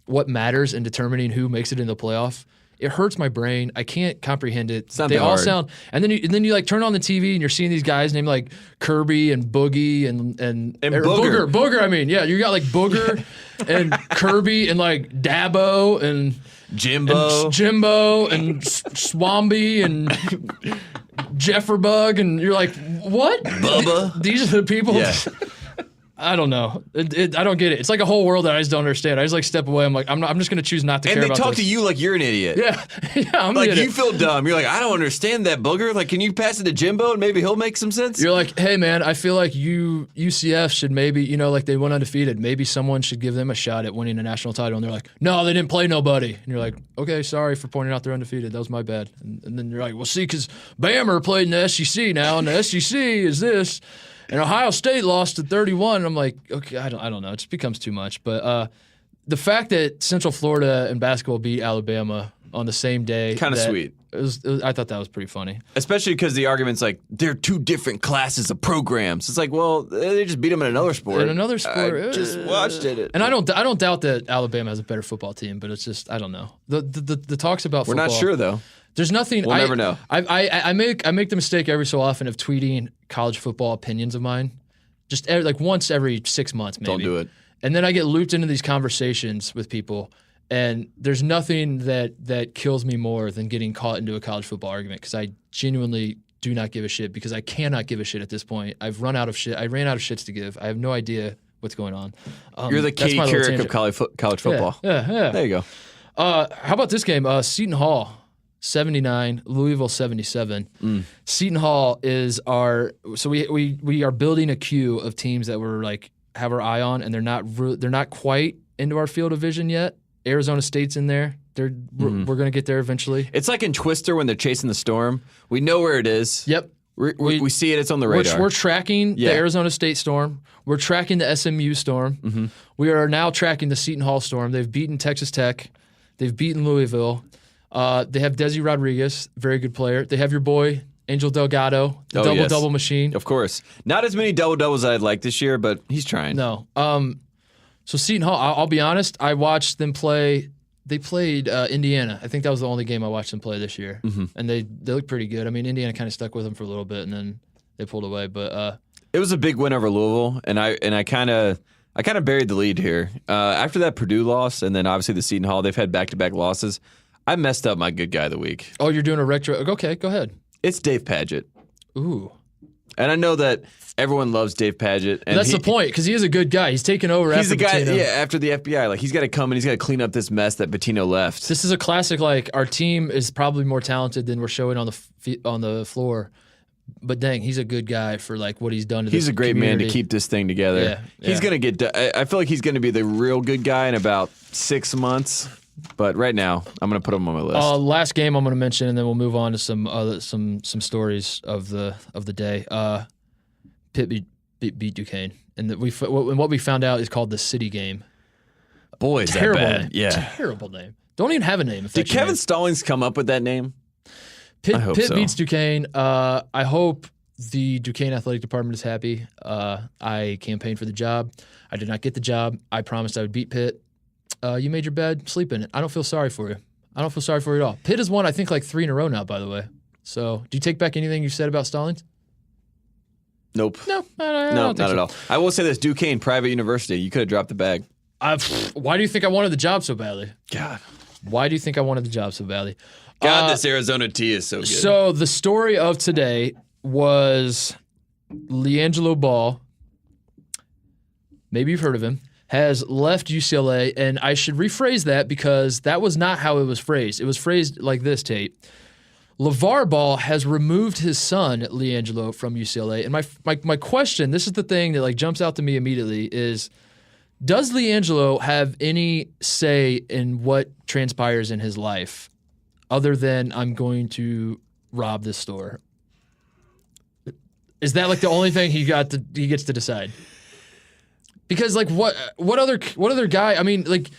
what matters in determining who makes it into the playoff. It hurts my brain. I can't comprehend it. It's not they that all hard. sound, and then you like turn on the TV and you're seeing these guys named like Kirby and Boogie and or Booger. Booger. I mean, yeah, you got like Booger and Kirby and like Dabo and Jimbo and Swamby and Jefferbug, and you're like, what? Bubba. These are the people. Yeah. I don't know. I don't get it. It's like a whole world that I just don't understand. I just like step away. I'm like, I'm just going to choose not to care And they about talk this. to you like you're an idiot. Yeah, I'm Like, the idiot. you feel dumb. You're like, I don't understand that, Booger. Like, can you pass it to Jimbo and maybe he'll make some sense? You're like, hey man, I feel like UCF should maybe, like they went undefeated. Maybe someone should give them a shot at winning a national title. And they're like, no, they didn't play nobody. And you're like, okay, sorry for pointing out they're undefeated. That was my bad. And then you're like, well, see, because Bammer played in the SEC now, and the SEC is this. And Ohio State lost to 31. And I'm like, okay, I don't know. It just becomes too much. But the fact that Central Florida in basketball beat Alabama on the same day, Kind of sweet. I thought that was pretty funny. Especially because the argument's like, they're two different classes of programs. It's like, well, they just beat them in another sport. In another sport, I just watched it. And I don't doubt that Alabama has a better football team, but it's just I don't know. The talks about We're football. not sure though. There's nothing. We'll never know. I make the mistake every so often of tweeting college football opinions of mine, just like once every 6 months maybe. Don't do it. And then I get looped into these conversations with people, and there's nothing that kills me more than getting caught into a college football argument because I genuinely do not give a shit because I cannot give a shit at this point. I've run out of shit. I ran out of shits to give. I have no idea what's going on. You're the that's Katie my little Couric of tangent. college football. Yeah. There you go. How about this game? Seton Hall, 79, Louisville 77. Seton Hall is so we are building a queue of teams that we're like have our eye on, and they're not quite into our field of vision yet. Arizona State's in there. We're going to get there eventually. It's like in Twister when they're chasing the storm. We know where it is. Yep. We see it. It's on the radar. We're tracking the Arizona State storm. We're tracking the SMU storm. We are now tracking the Seton Hall storm. They've beaten Texas Tech. They've beaten Louisville. They have Desi Rodriguez, very good player. They have your boy, Angel Delgado, the double-double machine. Of course. Not as many double-doubles as I'd like this year, but he's trying. No. So Seton Hall, I'll be honest, I watched them play. They played Indiana. I think that was the only game I watched them play this year. And they looked pretty good. I mean, Indiana kind of stuck with them for a little bit, and then they pulled away. But it was a big win over Louisville, and I kind of buried the lead here. After that Purdue loss, and then obviously the Seton Hall, they've had back-to-back losses. I messed up my good guy of the week. Oh, you're doing a retro? Okay, go ahead. It's Dave Padgett. Ooh. And I know that everyone loves Dave Padgett. And that's the point, because he is a good guy. He's taken over he's after the guy, Pitino. after the FBI. Like, he's got to come and he's got to clean up this mess that Pitino left. This is a classic, like, our team is probably more talented than we're showing on the floor. But dang, he's a good guy for, like, what he's done to this He's a great community. man to keep this thing together. Yeah, He's going to get I feel like he's going to be the real good guy in about 6 months. But right now, I'm going to put him on my list. Last game I'm going to mention, and then we'll move on to some stories of the day. Pitt beat Duquesne, and what we found out is called the City Game. Boy, is Terrible that bad. name. Yeah. Terrible name. Don't even have a name. Did Kevin Stallings come up with that name? Pitt, I hope Pitt so. beats Duquesne. I hope the Duquesne Athletic Department is happy. I campaigned for the job. I did not get the job. I promised I would beat Pitt. You made your bed, sleep in it. I don't feel sorry for you. I don't feel sorry for you at all. Pitt has won, I think, like 3 in a row now, by the way. So, do you take back anything you said about Stallings? Nope. No, I No, don't think not so. at all. I will say this, Duquesne, private university, you could have dropped the bag. Why do you think I wanted the job so badly? God. Why do you think I wanted the job so badly? God, this Arizona tea is so good. So the story of today was LiAngelo Ball, maybe you've heard of him, has left UCLA, and I should rephrase that because that was not how it was phrased. It was phrased like this, Tate. LeVar Ball has removed his son, LiAngelo, from UCLA. And my question, this is the thing that like jumps out to me immediately, is does LiAngelo have any say in what transpires in his life other than I'm going to rob this store? Is that like the only thing he gets to decide? Because like what other guy? I mean, like,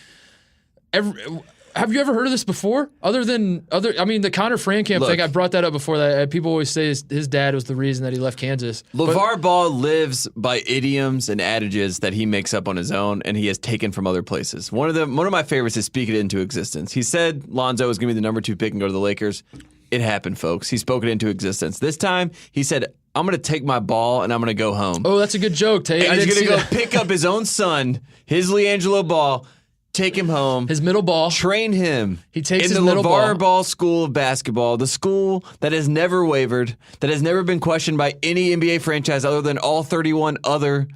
have you ever heard of this before? I mean, the Connor Frankamp thing. I brought that up before. That people always say his dad was the reason that he left Kansas. LeVar Ball lives by idioms and adages that he makes up on his own, and he has taken from other places. One of my favorites is speak it into existence. He said Lonzo was going to be the number 2 pick and go to the Lakers. It happened, folks. He spoke it into existence. This time, he said, I'm going to take my ball and I'm going to go home. Oh, that's a good joke, Tate. And he's going to go pick up his own son, his LiAngelo ball, take him home. His middle ball. Train him. He takes in his the middle LeVar ball. Ball School of Basketball, the school that has never wavered, that has never been questioned by any NBA franchise other than all 31 other.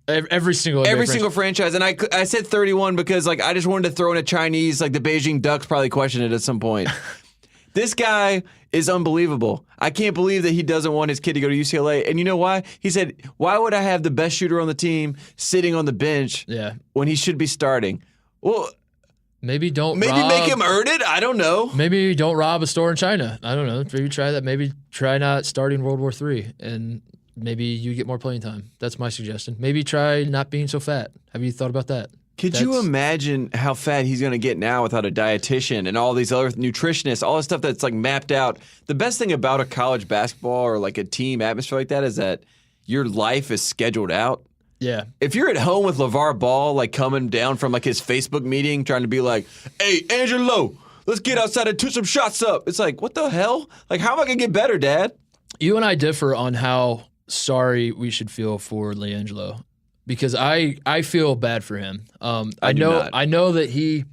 Every single franchise. And I said 31 because like I just wanted to throw in a Chinese, like the Beijing Ducks probably questioned it at some point. This guy is unbelievable. I can't believe that he doesn't want his kid to go to UCLA. And you know why? He said, why would I have the best shooter on the team sitting on the bench when he should be starting? Well, maybe make him earn it. I don't know. Maybe don't rob a store in China. I don't know. Maybe try that. Maybe try not starting World War III, and maybe you get more playing time. That's my suggestion. Maybe try not being so fat. Have you thought about that? Could you imagine how fat he's going to get now without a dietitian and all these other nutritionists, all this stuff that's like mapped out? The best thing about a college basketball or like a team atmosphere like that is that your life is scheduled out. Yeah. If you're at home with LeVar Ball, like coming down from like his Facebook meeting, trying to be like, hey, Angelo, let's get outside and touch some shots up. It's like, what the hell? Like, how am I going to get better, Dad? You and I differ on how sorry we should feel for LiAngelo, because I feel bad for him. I know that he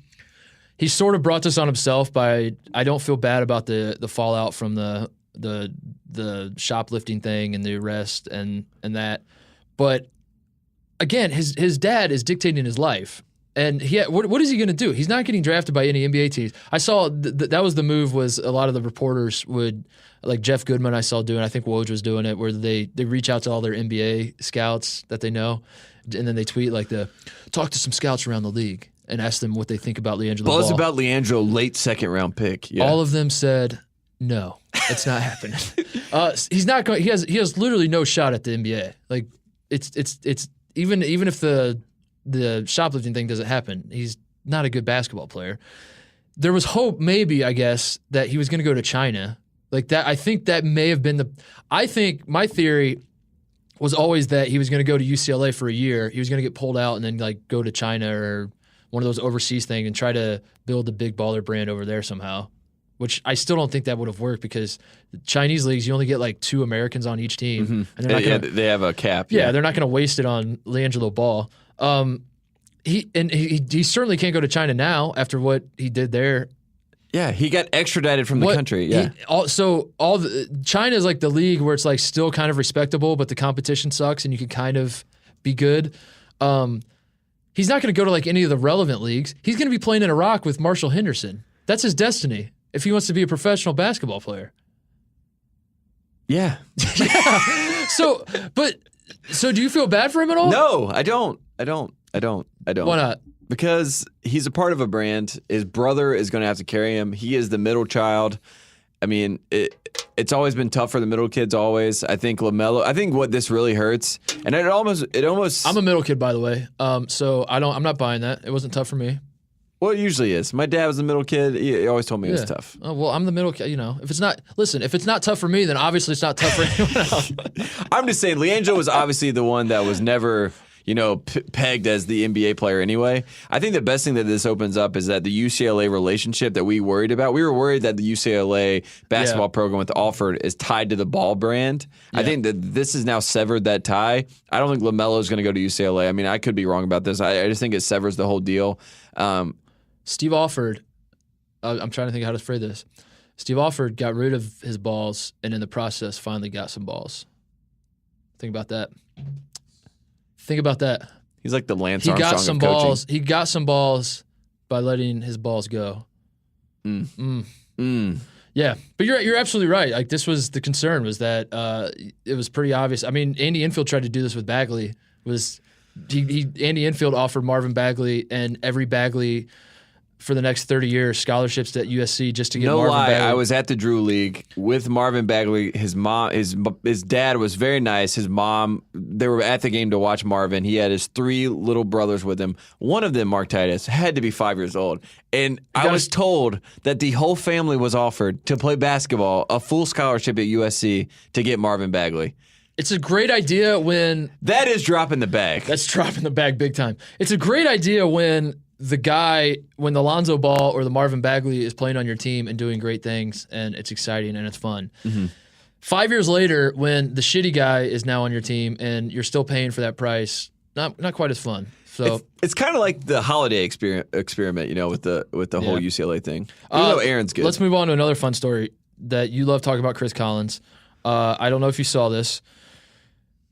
sort of brought this on himself by, I don't feel bad about the fallout from the shoplifting thing and the arrest and that. But again, his dad is dictating his life. And what is he going to do? He's not getting drafted by any NBA teams. I saw that was the move. Was a lot of the reporters would, like Jeff Goodman, I saw doing. I think Woj was doing it, where they reach out to all their NBA scouts that they know, and then they tweet like talk to some scouts around the league and ask them what they think about LiAngelo. Buzz about LiAngelo, late second round pick. Yeah. All of them said no, it's not happening. He's not going. He has literally no shot at the NBA. Like it's even if the shoplifting thing doesn't happen, he's not a good basketball player. There was hope, maybe, I guess, that he was going to go to China. Like that, I think that may have been I think my theory was always that he was going to go to UCLA for a year. He was going to get pulled out and then like go to China or one of those overseas things and try to build a big baller brand over there somehow, which I still don't think that would have worked, because the Chinese leagues, you only get like 2 Americans on each team. Mm-hmm. And they're not they have a cap. Yeah, they're not going to waste it on LiAngelo Ball. He certainly can't go to China now after what he did there. Yeah, he got extradited from the country. Yeah. China is like the league where it's like still kind of respectable, but the competition sucks and you can kind of be good. He's not going to go to like any of the relevant leagues. He's going to be playing in Iraq with Marshall Henderson. That's his destiny if he wants to be a professional basketball player. Yeah. So do you feel bad for him at all? No, I don't. Why not? Because he's a part of a brand. His brother is going to have to carry him. He is the middle child. I mean, it's always been tough for the middle kids. Always. I think LaMelo. I think what this really hurts, and it almost. I'm a middle kid, by the way. So I'm not buying that. It wasn't tough for me. Well, it usually is. My dad was the middle kid. He always told me it was tough. Oh, well, I'm the middle kid. You know, if it's not tough for me, then obviously it's not tough for anyone else. I'm just saying, LiAngelo was obviously the one that was never, pegged as the NBA player anyway. I think the best thing that this opens up is that the UCLA relationship that we worried about. We were worried that the UCLA basketball program with Alford is tied to the Ball brand. Yeah. I think that this has now severed that tie. I don't think LaMelo is going to go to UCLA. I mean, I could be wrong about this. I just think it severs the whole deal. Steve Alford, I'm trying to think how to phrase this. Steve Alford got rid of his balls and in the process finally got some balls. Think about that. He's like the Lance Armstrong of coaching. Balls. He got some balls by letting his balls go. Yeah, but you're absolutely right. Like this was the concern, was that it was pretty obvious. I mean, Andy Enfield tried to do this with Bagley. Andy Enfield offered Marvin Bagley and every Bagley for the next 30 years, scholarships at USC just to get No Marvin lie, Bagley. I was at the Drew League with Marvin Bagley. His mom, his dad was very nice. His mom, they were at the game to watch Marvin. He had his 3 little brothers with him. One of them, Mark Titus, had to be 5 years old. And I was told that the whole family was offered to play basketball, a full scholarship at USC to get Marvin Bagley. It's a great idea when... That is dropping the bag. That's dropping the bag big time. It's a great idea when when the Lonzo Ball or the Marvin Bagley is playing on your team and doing great things, and it's exciting and it's fun. 5 years later, when the shitty guy is now on your team and you're still paying for that price, not quite as fun. So it's kind of like the holiday experiment, with the whole UCLA thing. Even though Aaron's good. Let's move on to another fun story that you love talking about, Chris Collins. I don't know if you saw this.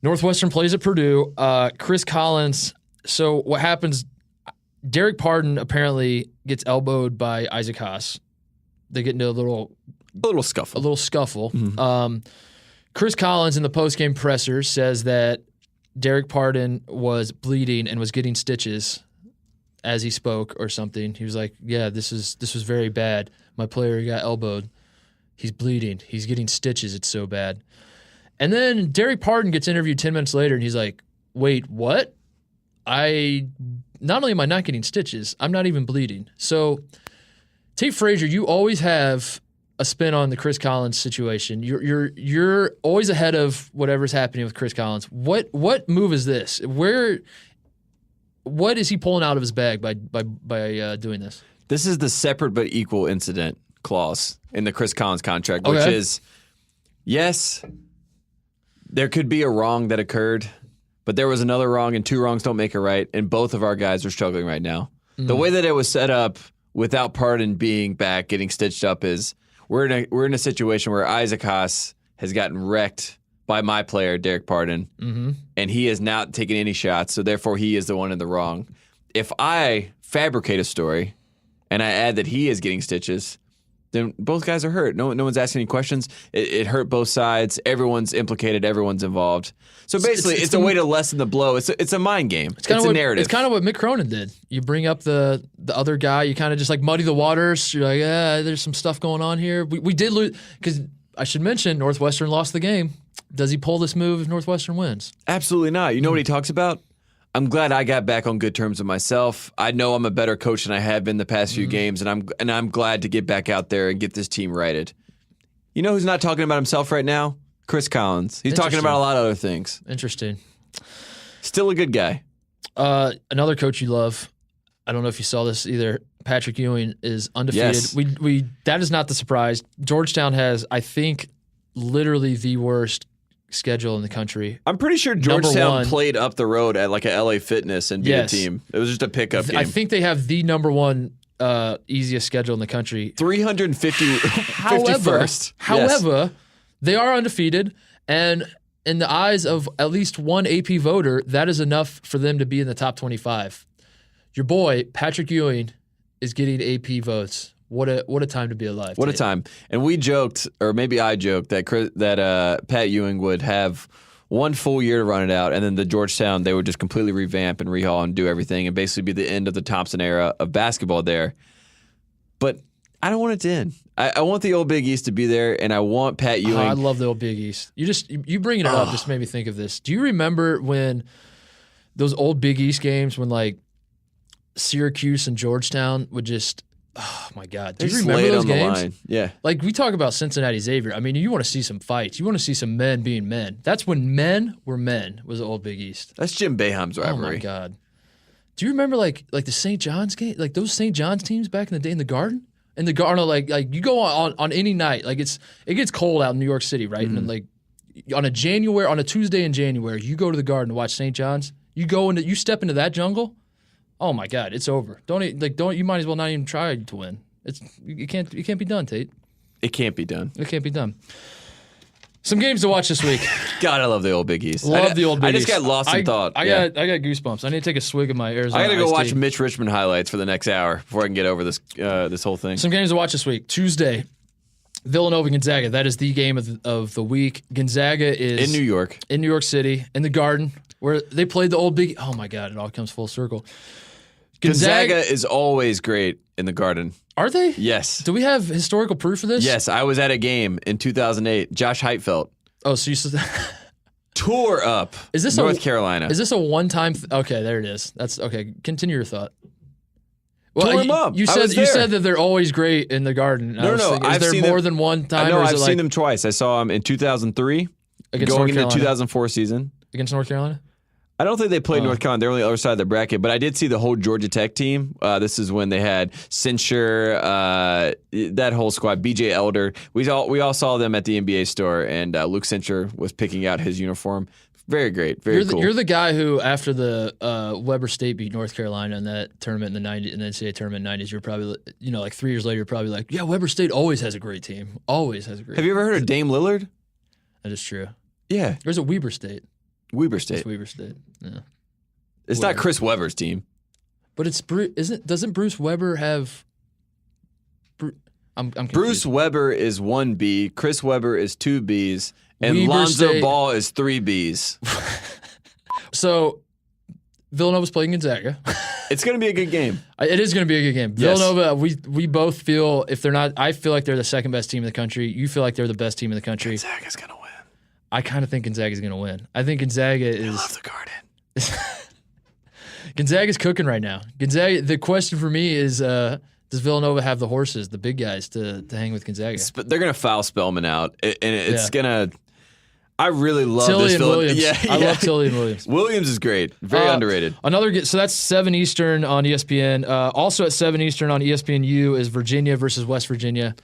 Northwestern plays at Purdue. Chris Collins. So what happens? Derek Pardon apparently gets elbowed by Isaac Haas. They get into a little scuffle. Chris Collins in the postgame presser says that Derek Pardon was bleeding and was getting stitches as he spoke or something. He was like, "Yeah, this was very bad. My player got elbowed. He's bleeding. He's getting stitches. It's so bad." And then Derek Pardon gets interviewed 10 minutes later, and he's like, "Wait, what? Not only am I not getting stitches, I'm not even bleeding." So, Tate Frazier, you always have a spin on the Chris Collins situation. You're always ahead of whatever's happening with Chris Collins. What move is this? What is he pulling out of his bag by doing this? This is the separate but equal incident clause in the Chris Collins contract, which is, yes, there could be a wrong that occurred, but there was another wrong, and 2 wrongs don't make a right, and both of our guys are struggling right now. The way that it was set up without Pardon being back, getting stitched up, is we're in a situation where Isaac Haas has gotten wrecked by my player, Derek Pardon, and he is not taking any shots, so therefore he is the one in the wrong. If I fabricate a story and I add that he is getting stitches, then both guys are hurt. No one's asking any questions. It hurt both sides. Everyone's implicated. Everyone's involved. So basically, it's a way to lessen the blow. It's a mind game. It's a narrative. It's kind of what Mick Cronin did. You bring up the other guy. You kind of just like muddy the waters. You're like, there's some stuff going on here. We did lose, because I should mention Northwestern lost the game. Does he pull this move if Northwestern wins? Absolutely not. You know what he talks about? I'm glad I got back on good terms with myself. I know I'm a better coach than I have been the past few games, and I'm glad to get back out there and get this team righted. You know who's not talking about himself right now? Chris Collins. He's talking about a lot of other things. Interesting. Still a good guy. Another coach you love. I don't know if you saw this either. Patrick Ewing is undefeated. Yes. We that is not the surprise. Georgetown has, I think, literally the worst schedule in the country. I'm pretty sure Georgetown played up the road at like a LA Fitness and beat a team. It was just a pickup game. I think they have the number one easiest schedule in the country. 351st. However, they are undefeated, and in the eyes of at least one AP voter, that is enough for them to be in the top 25. Your boy, Patrick Ewing, is getting AP votes. What a time to be alive. What a time. And we joked, or maybe I joked, that Pat Ewing would have one full year to run it out, and then the Georgetown, they would just completely revamp and rehaul and do everything and basically be the end of the Thompson era of basketball there. But I don't want it to end. I want the old Big East to be there, and I want Pat Ewing. I love the old Big East. You bringing it up just made me think of this. Do you remember when those old Big East games when like Syracuse and Georgetown would just, oh my God. Do you remember those games? Yeah. Like we talk about Cincinnati Xavier. I mean, you want to see some fights. You want to see some men being men. That's when men were men, was the old Big East. That's Jim Boeheim's rivalry. Oh my God. Do you remember like the St. John's game? Like those St. John's teams back in the day in the Garden? In the Garden, like you go on any night, like it gets cold out in New York City, right? And like on a Tuesday in January, you go to the Garden to watch St. John's. You step into that jungle. Oh my God, it's over. You might as well not even try to win. It can't be done, Tate. It can't be done. It can't be done. Some games to watch this week. God, I love the old Big East. Love the old Big East. I just got lost in thought. I got goosebumps. I need to take a swig of my Arizona. I got to go watch tea. Mitch Richmond highlights for the next hour before I can get over this whole thing. Some games to watch this week. Tuesday, Villanova Gonzaga. That is the game of the week. Gonzaga is in New York. In New York City, in the Garden, where they played the old Big. Oh my God, it all comes full circle. Gonzaga is always great in the Garden. Are they? Yes. Do we have historical proof for this? Yes, I was at a game in 2008. Josh Heitfeld Oh, so you said tore up North Carolina. Is this a one-time? Okay, there it is. That's okay. Continue your thought. Well, Tore him up. You said that they're always great in the Garden. No. Is there more than one time? No, or is I've it seen them twice. I saw them in 2003 against going North into the Carolina. 2004 season. Against North Carolina? I don't think they played North Carolina. They're on the other side of the bracket, but I did see the whole Georgia Tech team. This is when they had Cincher, that whole squad, BJ Elder. We all saw them at the NBA store, and Luke Cincher was picking out his uniform. Very great. Very cool. You're the guy who, after the Weber State beat North Carolina in that tournament in the 90s, in the NCAA tournament in the 90s, you're probably, like 3 years later, you're probably like, yeah, Weber State always has a great team. Always has a great team. Have you ever heard of Dame Lillard? That is true. Yeah. There's a Weber State. Weber State. It's Weber State. Yeah. It's not Chris Webber's team. But it's doesn't Bruce Weber have I'm confused. Bruce Weber is 1B, Chris Webber is 2 Bs, and Weber Lonzo State. Ball is 3 Bs. So Villanova's playing Gonzaga. It's going to be a good game. It is going to be a good game. Yes. Villanova, we both feel, if they're not, I feel like they're the second best team in the country. You feel like they're the best team in the country. Gonzaga's going to win. I kind of think Gonzaga's going to win. I think Gonzaga is. I love the Garden. Gonzaga's cooking right now. Gonzaga. The question for me is, does Villanova have the horses, the big guys, to hang with Gonzaga? They're going to foul Spellman out, and it's going to. I really love Tilly this. and Williams. I love Tilly and Williams. Williams is great. Very underrated. So that's 7 Eastern on ESPN. Also at 7 Eastern on ESPNU is Virginia versus West Virginia.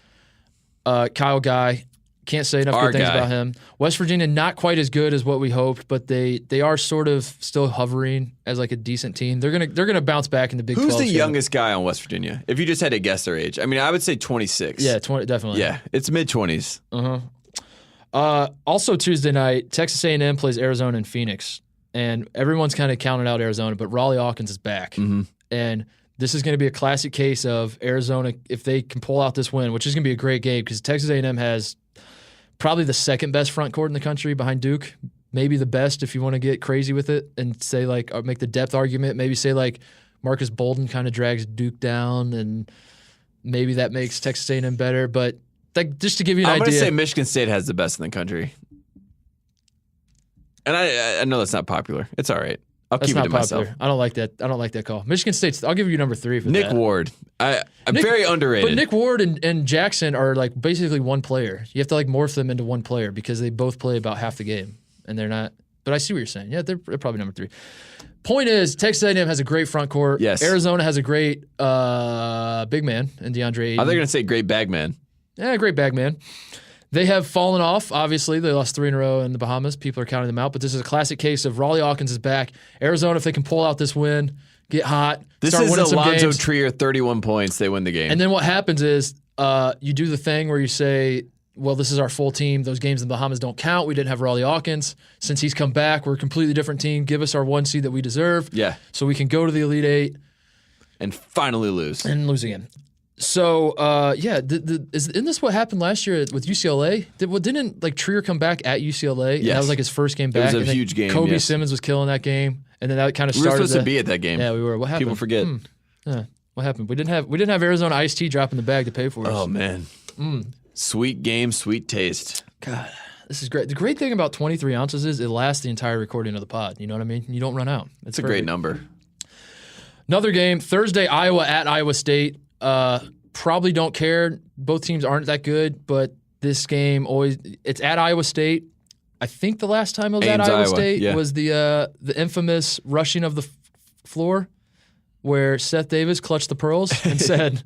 Kyle Guy. Can't say enough good things about him. West Virginia, not quite as good as what we hoped, but they are sort of still hovering as like a decent team. They're gonna bounce back in the Big 12. Who's the youngest guy on West Virginia? If you just had to guess their age, I mean, I would say 26. Yeah, 20 definitely. Yeah, it's mid-20s. Also Tuesday night, Texas A&M plays Arizona and Phoenix, and everyone's kind of counted out Arizona, but Raleigh Hawkins is back, and this is going to be a classic case of Arizona if they can pull out this win, which is going to be a great game because Texas A&M has probably the second best front court in the country behind Duke, maybe the best if you want to get crazy with it and say like or make the depth argument. Maybe say like Marcus Bolden kind of drags Duke down, and maybe that makes Texas A&M better, but. Like, just to give you an idea. I'm going to say Michigan State has the best in the country. And I know that's not popular. It's all right. I'll keep it to myself. I don't like that. I don't like that call. Michigan State, I'll give you number 3 for Nick that. Ward. I'm very underrated. But Nick Ward and Jackson are like basically one player. You have to like morph them into one player because they both play about half the game. And they're not. But I see what you're saying. Yeah, they're probably number 3. Point is, Texas A&M has a great front court. Yes. Arizona has a great big man in DeAndre Ayton. I thought you were going to say great bag man. Yeah, great bag man. They have fallen off, obviously. They lost 3 in a row in the Bahamas. People are counting them out. But this is a classic case of Raleigh Hawkins is back. Arizona, if they can pull out this win, get hot, this start winning some games. This is Alonzo Trier, 31 points. They win the game. And then what happens is you do the thing where you say, well, this is our full team. Those games in the Bahamas don't count. We didn't have Raleigh Hawkins. Since he's come back, we're a completely different team. Give us our 1 seed that we deserve. Yeah. So we can go to the Elite 8. And finally lose. And lose again. So, isn't this what happened last year with UCLA? Didn't like Trier come back at UCLA? Yes. That was like his first game back. It was a huge game. Kobe yes. Simmons was killing that game, and then that kind of started. We were supposed to be at that game. Yeah, we were. What happened? People forget. Yeah, what happened? We didn't have Arizona iced tea dropping the bag to pay for us. Oh man, sweet game, sweet taste. God, this is great. The great thing about 23 ounces is it lasts the entire recording of the pod. You know what I mean? You don't run out. It's a great number. Another game Thursday, Iowa at Iowa State. Probably don't care. Both teams aren't that good, but this game it's at Iowa State. I think the last time it was at Iowa State was the infamous rushing of the floor where Seth Davis clutched the pearls and said,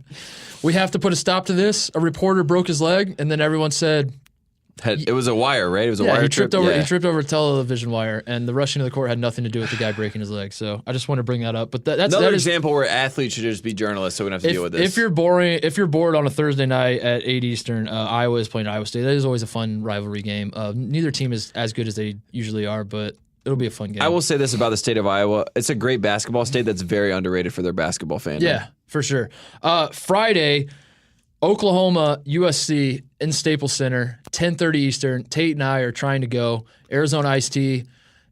"We have to put a stop to this." A reporter broke his leg, and then everyone said, It was a wire, right? It was a wire he trip. He tripped over a television wire, and the rushing of the court had nothing to do with the guy breaking his leg. So I just want to bring that up. But that's another example where athletes should just be journalists, so we don't have to deal with this. If you're bored on a Thursday night at 8 Eastern, Iowa is playing Iowa State. That is always a fun rivalry game. Neither team is as good as they usually are, but it'll be a fun game. I will say this about the state of Iowa: it's a great basketball state that's very underrated for their basketball fandom. Yeah, for sure. Friday. Oklahoma, USC in Staples Center, 10:30 Eastern. Tate and I are trying to go. Arizona Iced Tea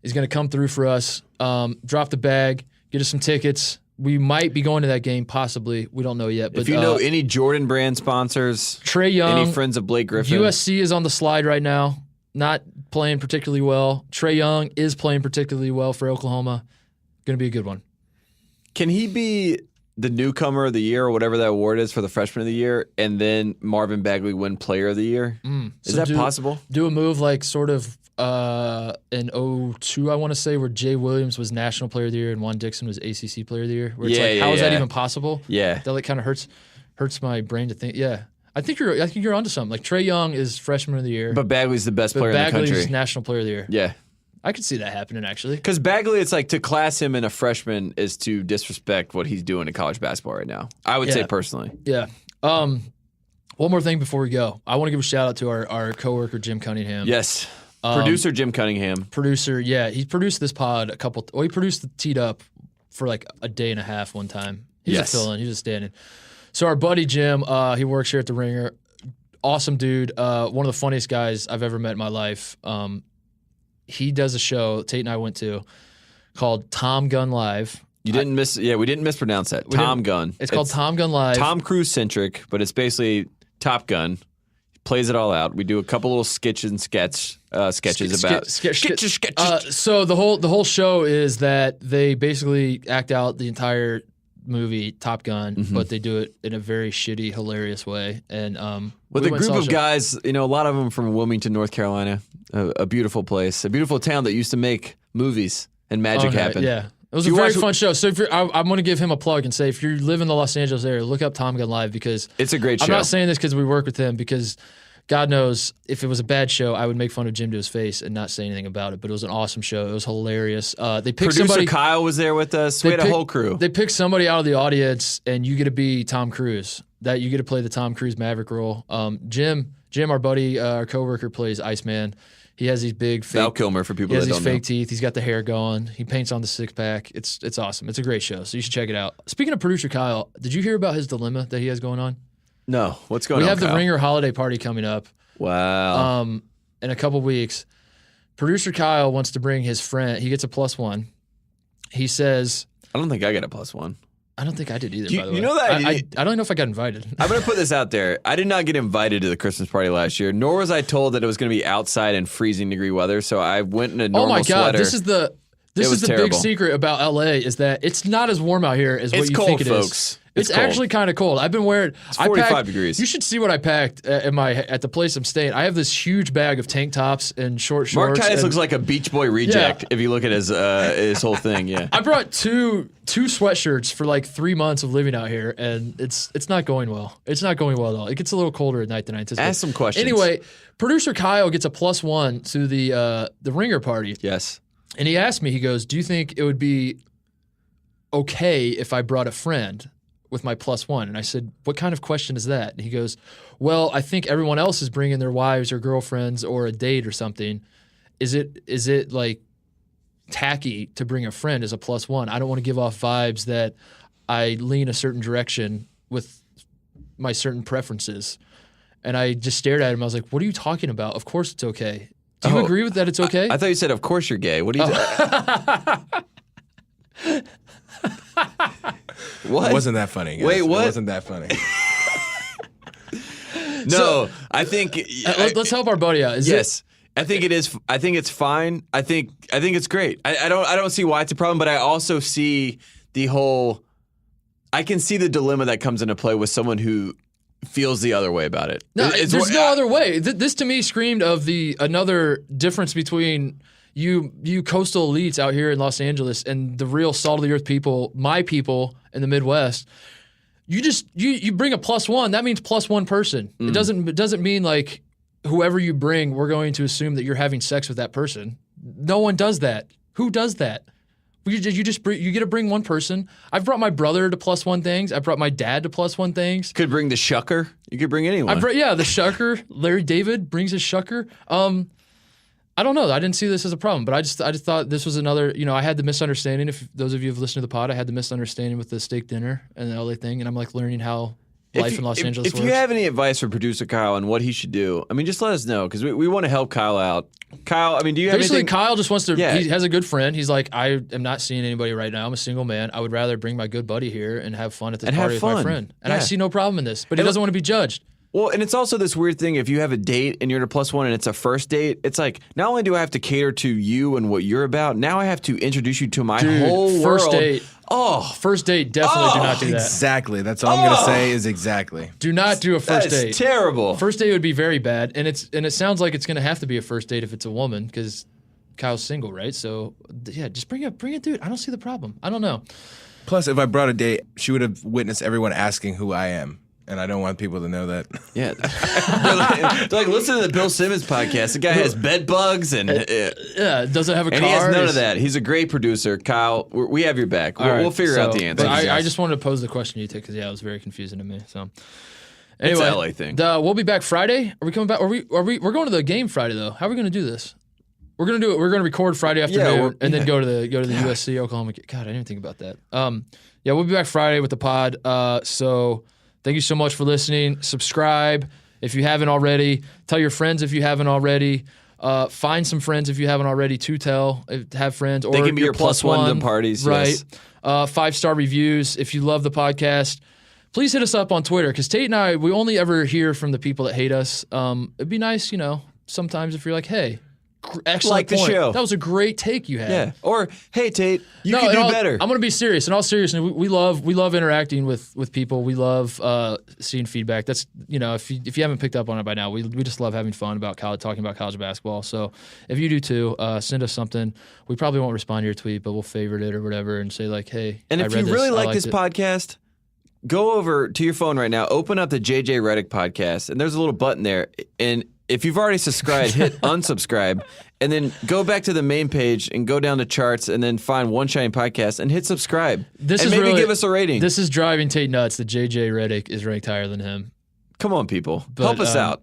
is going to come through for us. Drop the bag, get us some tickets. we might be going to that game, possibly. We don't know yet. But if you know any Jordan brand sponsors, Trey Young, any friends of Blake Griffin. USC is on the slide right now, not playing particularly well. Trey Young is playing particularly well for Oklahoma. Going to be a good one. Can he be the newcomer of the year or whatever that award is for the freshman of the year, and then Marvin Bagley win player of the year? Is that possible? Do a move like sort of in 2002, I want to say, where Jay Williams was National Player of the Year and Juan Dixon was ACC Player of the Year. Where it's how is that even possible? Yeah. That like kind of hurts my brain to think. Yeah. I think you're onto something. Like Trey Young is Freshman of the Year. But Bagley's the best player in the country. Bagley's National Player of the Year. Yeah. I could see that happening, actually. Because Bagley, it's like to class him in a freshman is to disrespect what he's doing in college basketball right now. I would say personally. Yeah. One more thing before we go. I want to give a shout out to our coworker, Jim Cunningham. Yes. Producer Jim Cunningham. Producer, yeah. He produced this pod he produced the Teed Up for like a day and a half one time. He's a fill-in. He was a stand-in. So our buddy Jim, he works here at the Ringer. Awesome dude. One of the funniest guys I've ever met in my life. He does a show Tate and I went to called Tom Gun Live. We didn't mispronounce that. Tom Gun. It's called Tom Gun Live. Tom Cruise centric, but it's basically Top Gun. Plays it all out. We do a couple little sketches about sketches. So the whole show is that they basically act out the entire movie Top Gun, but they do it in a very shitty, hilarious way. And with a group of guys, a lot of them from Wilmington, North Carolina, a beautiful place, a beautiful town that used to make movies and magic happen. Yeah. It was a very fun show. So I'm going to give him a plug and say, if you live in the Los Angeles area, look up Tom Gun Live because it's a great show. I'm not saying this because we work with him, because God knows if it was a bad show, I would make fun of Jim to his face and not say anything about it. But it was an awesome show. It was hilarious. They picked Producer Kyle was there with us. We had a whole crew. They picked somebody out of the audience, and you get to be Tom Cruise. That you get to play the Tom Cruise Maverick role. Jim, our buddy, our coworker, plays Iceman. He has these big fake, Val Kilmer for people that don't know. He has these fake teeth. He's got the hair going. He paints on the six-pack. It's awesome. It's a great show, so you should check it out. Speaking of producer Kyle, did you hear about his dilemma that he has going on? No. What's going on, We have Kyle? the Ringer holiday party coming up. Wow. In a couple weeks. Producer Kyle wants to bring his friend. He gets a +1. He says, I don't think I got a +1. I don't think I did either, by the way. You know that I don't know if I got invited. I'm going to put this out there. I did not get invited to the Christmas party last year, nor was I told that it was going to be outside in freezing degree weather, so I went in a normal sweater. Oh my God, this is the terrible. big secret about LA is that it's not as warm out here as what you think it is. It's cold, folks. It's actually kind of cold. I've been wearing. It's 45 degrees. You should see what I packed at the place I'm staying. I have this huge bag of tank tops and short shorts. Mark Titus looks like a Beach Boy reject if you look at his whole thing. Yeah, I brought two sweatshirts for like 3 months of living out here, and it's not going well. It's not going well at all. It gets a little colder at night than I anticipated. Ask some questions. Anyway, producer Kyle gets a +1 to the Ringer party. Yes, and he asked me. He goes, "Do you think it would be okay if I brought a friend with my +1?" And I said, "What kind of question is that?" And he goes, "Well, I think everyone else is bringing their wives or girlfriends or a date or something. Is it like tacky to bring a friend as a +1? I don't want to give off vibes that I lean a certain direction with my certain preferences." And I just stared at him. I was like, "What are you talking about? Of course it's okay. Do you agree with that it's okay?" I thought you said, "Of course you're gay." What are you What? It wasn't that funny, guys. Wait, what? It wasn't that funny. No, I think. Let's help our buddy out. I think it is. I think it's fine. I think it's great. I don't see why it's a problem, but I also see the whole. I can see the dilemma that comes into play with someone who feels the other way about it. No, there's no other way. This to me screamed of another difference between you coastal elites out here in Los Angeles and the real salt of the earth people, my people in the Midwest. You bring a +1, that means +1 person. It doesn't mean like whoever you bring, we're going to assume that you're having sex with that person. No one does that. Who does that? You get to bring one person. I've brought my brother to +1 things. I brought my dad to +1 things. Could bring the shucker. You could bring anyone. The shucker. Larry David brings his shucker. I don't know. I didn't see this as a problem, but I just thought this was another. I had the misunderstanding. If those of you have listened to the pod, I had the misunderstanding with the steak dinner and the LA thing, and I'm like learning how life in Los Angeles If you have any advice for producer Kyle on what he should do, I mean, just let us know because we want to help Kyle out. Kyle, I mean, do you have Basically, anything? Kyle just wants to. Yeah. He has a good friend. He's like, I am not seeing anybody right now. I'm a single man. I would rather bring my good buddy here and have fun at this And party have with my fun. friend. And I Yeah. see no problem in this. But he doesn't want to be judged. Well, and it's also this weird thing. If you have a date and you're at a +1 and it's a first date, it's like not only do I have to cater to you and what you're about, now I have to introduce you to my whole first world. date. Oh, First date, definitely do not do that. Exactly. That's all I'm going to say is exactly. Do not do a first that's date. terrible. First date would be very bad, and it sounds like it's going to have to be a first date if it's a woman because Kyle's single, right? So yeah, just bring a dude. I don't see the problem. I don't know. Plus, if I brought a date, she would have witnessed everyone asking who I am. And I don't want people to know that. Yeah, they're like, listen to the Bill Simmons podcast. The guy has bed bugs and Doesn't have a car. he has none of that. He's a great producer, Kyle. We have your back. We'll figure out the answer. But I just wanted to pose the question to you, because it was very confusing to me. So It's anyway, a LA thing. We'll be back Friday. Are we coming back? We're going to the game Friday though. How are we going to do this? We're going to do it. We're going to record Friday afternoon and then go to the USC Oklahoma. God, I didn't even think about that. Yeah, we'll be back Friday with the pod. So thank you so much for listening. Subscribe if you haven't already. Tell your friends if you haven't already. Find some friends if you haven't already to tell. Have friends. Or They can be your +1 to parties. right? Yes. 5-star reviews. If you love the podcast, please hit us up on Twitter, because Tate and I, we only ever hear from the people that hate us. It'd be nice, sometimes if you're like, hey, excellent Like the point. show. That was a great take you had. Yeah. Or hey, Tate, you No, can in do all- better. I'm going to be serious. In all seriousness, we love interacting with people. We love seeing feedback. That's if you haven't picked up on it by now, we just love having fun about talking about college basketball. So if you do too, send us something. We probably won't respond to your tweet, but we'll favorite it or whatever and say like, hey, And I if read you really I like liked this it. podcast, go over to your phone right now, open up the JJ Redick podcast, and there's a little button there. And if you've already subscribed, hit unsubscribe, and then go back to the main page and go down to charts and then find One Shine Podcast and hit subscribe. This and is maybe really, give us a rating. This is driving Tate nuts that JJ Redick is ranked higher than him. Come on, people. But, Help us out.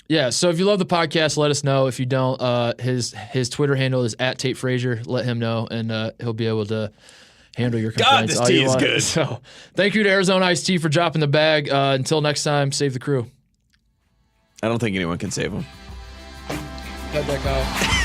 Yeah, so if you love the podcast, let us know. If you don't, his Twitter handle is @Tate Let him know, and he'll be able to handle your complaints. this all tea you is want. good. So thank you to Arizona Iced Tea for dropping the bag. Until next time, save the crew. I don't think anyone can save them. Cut that, Kyle.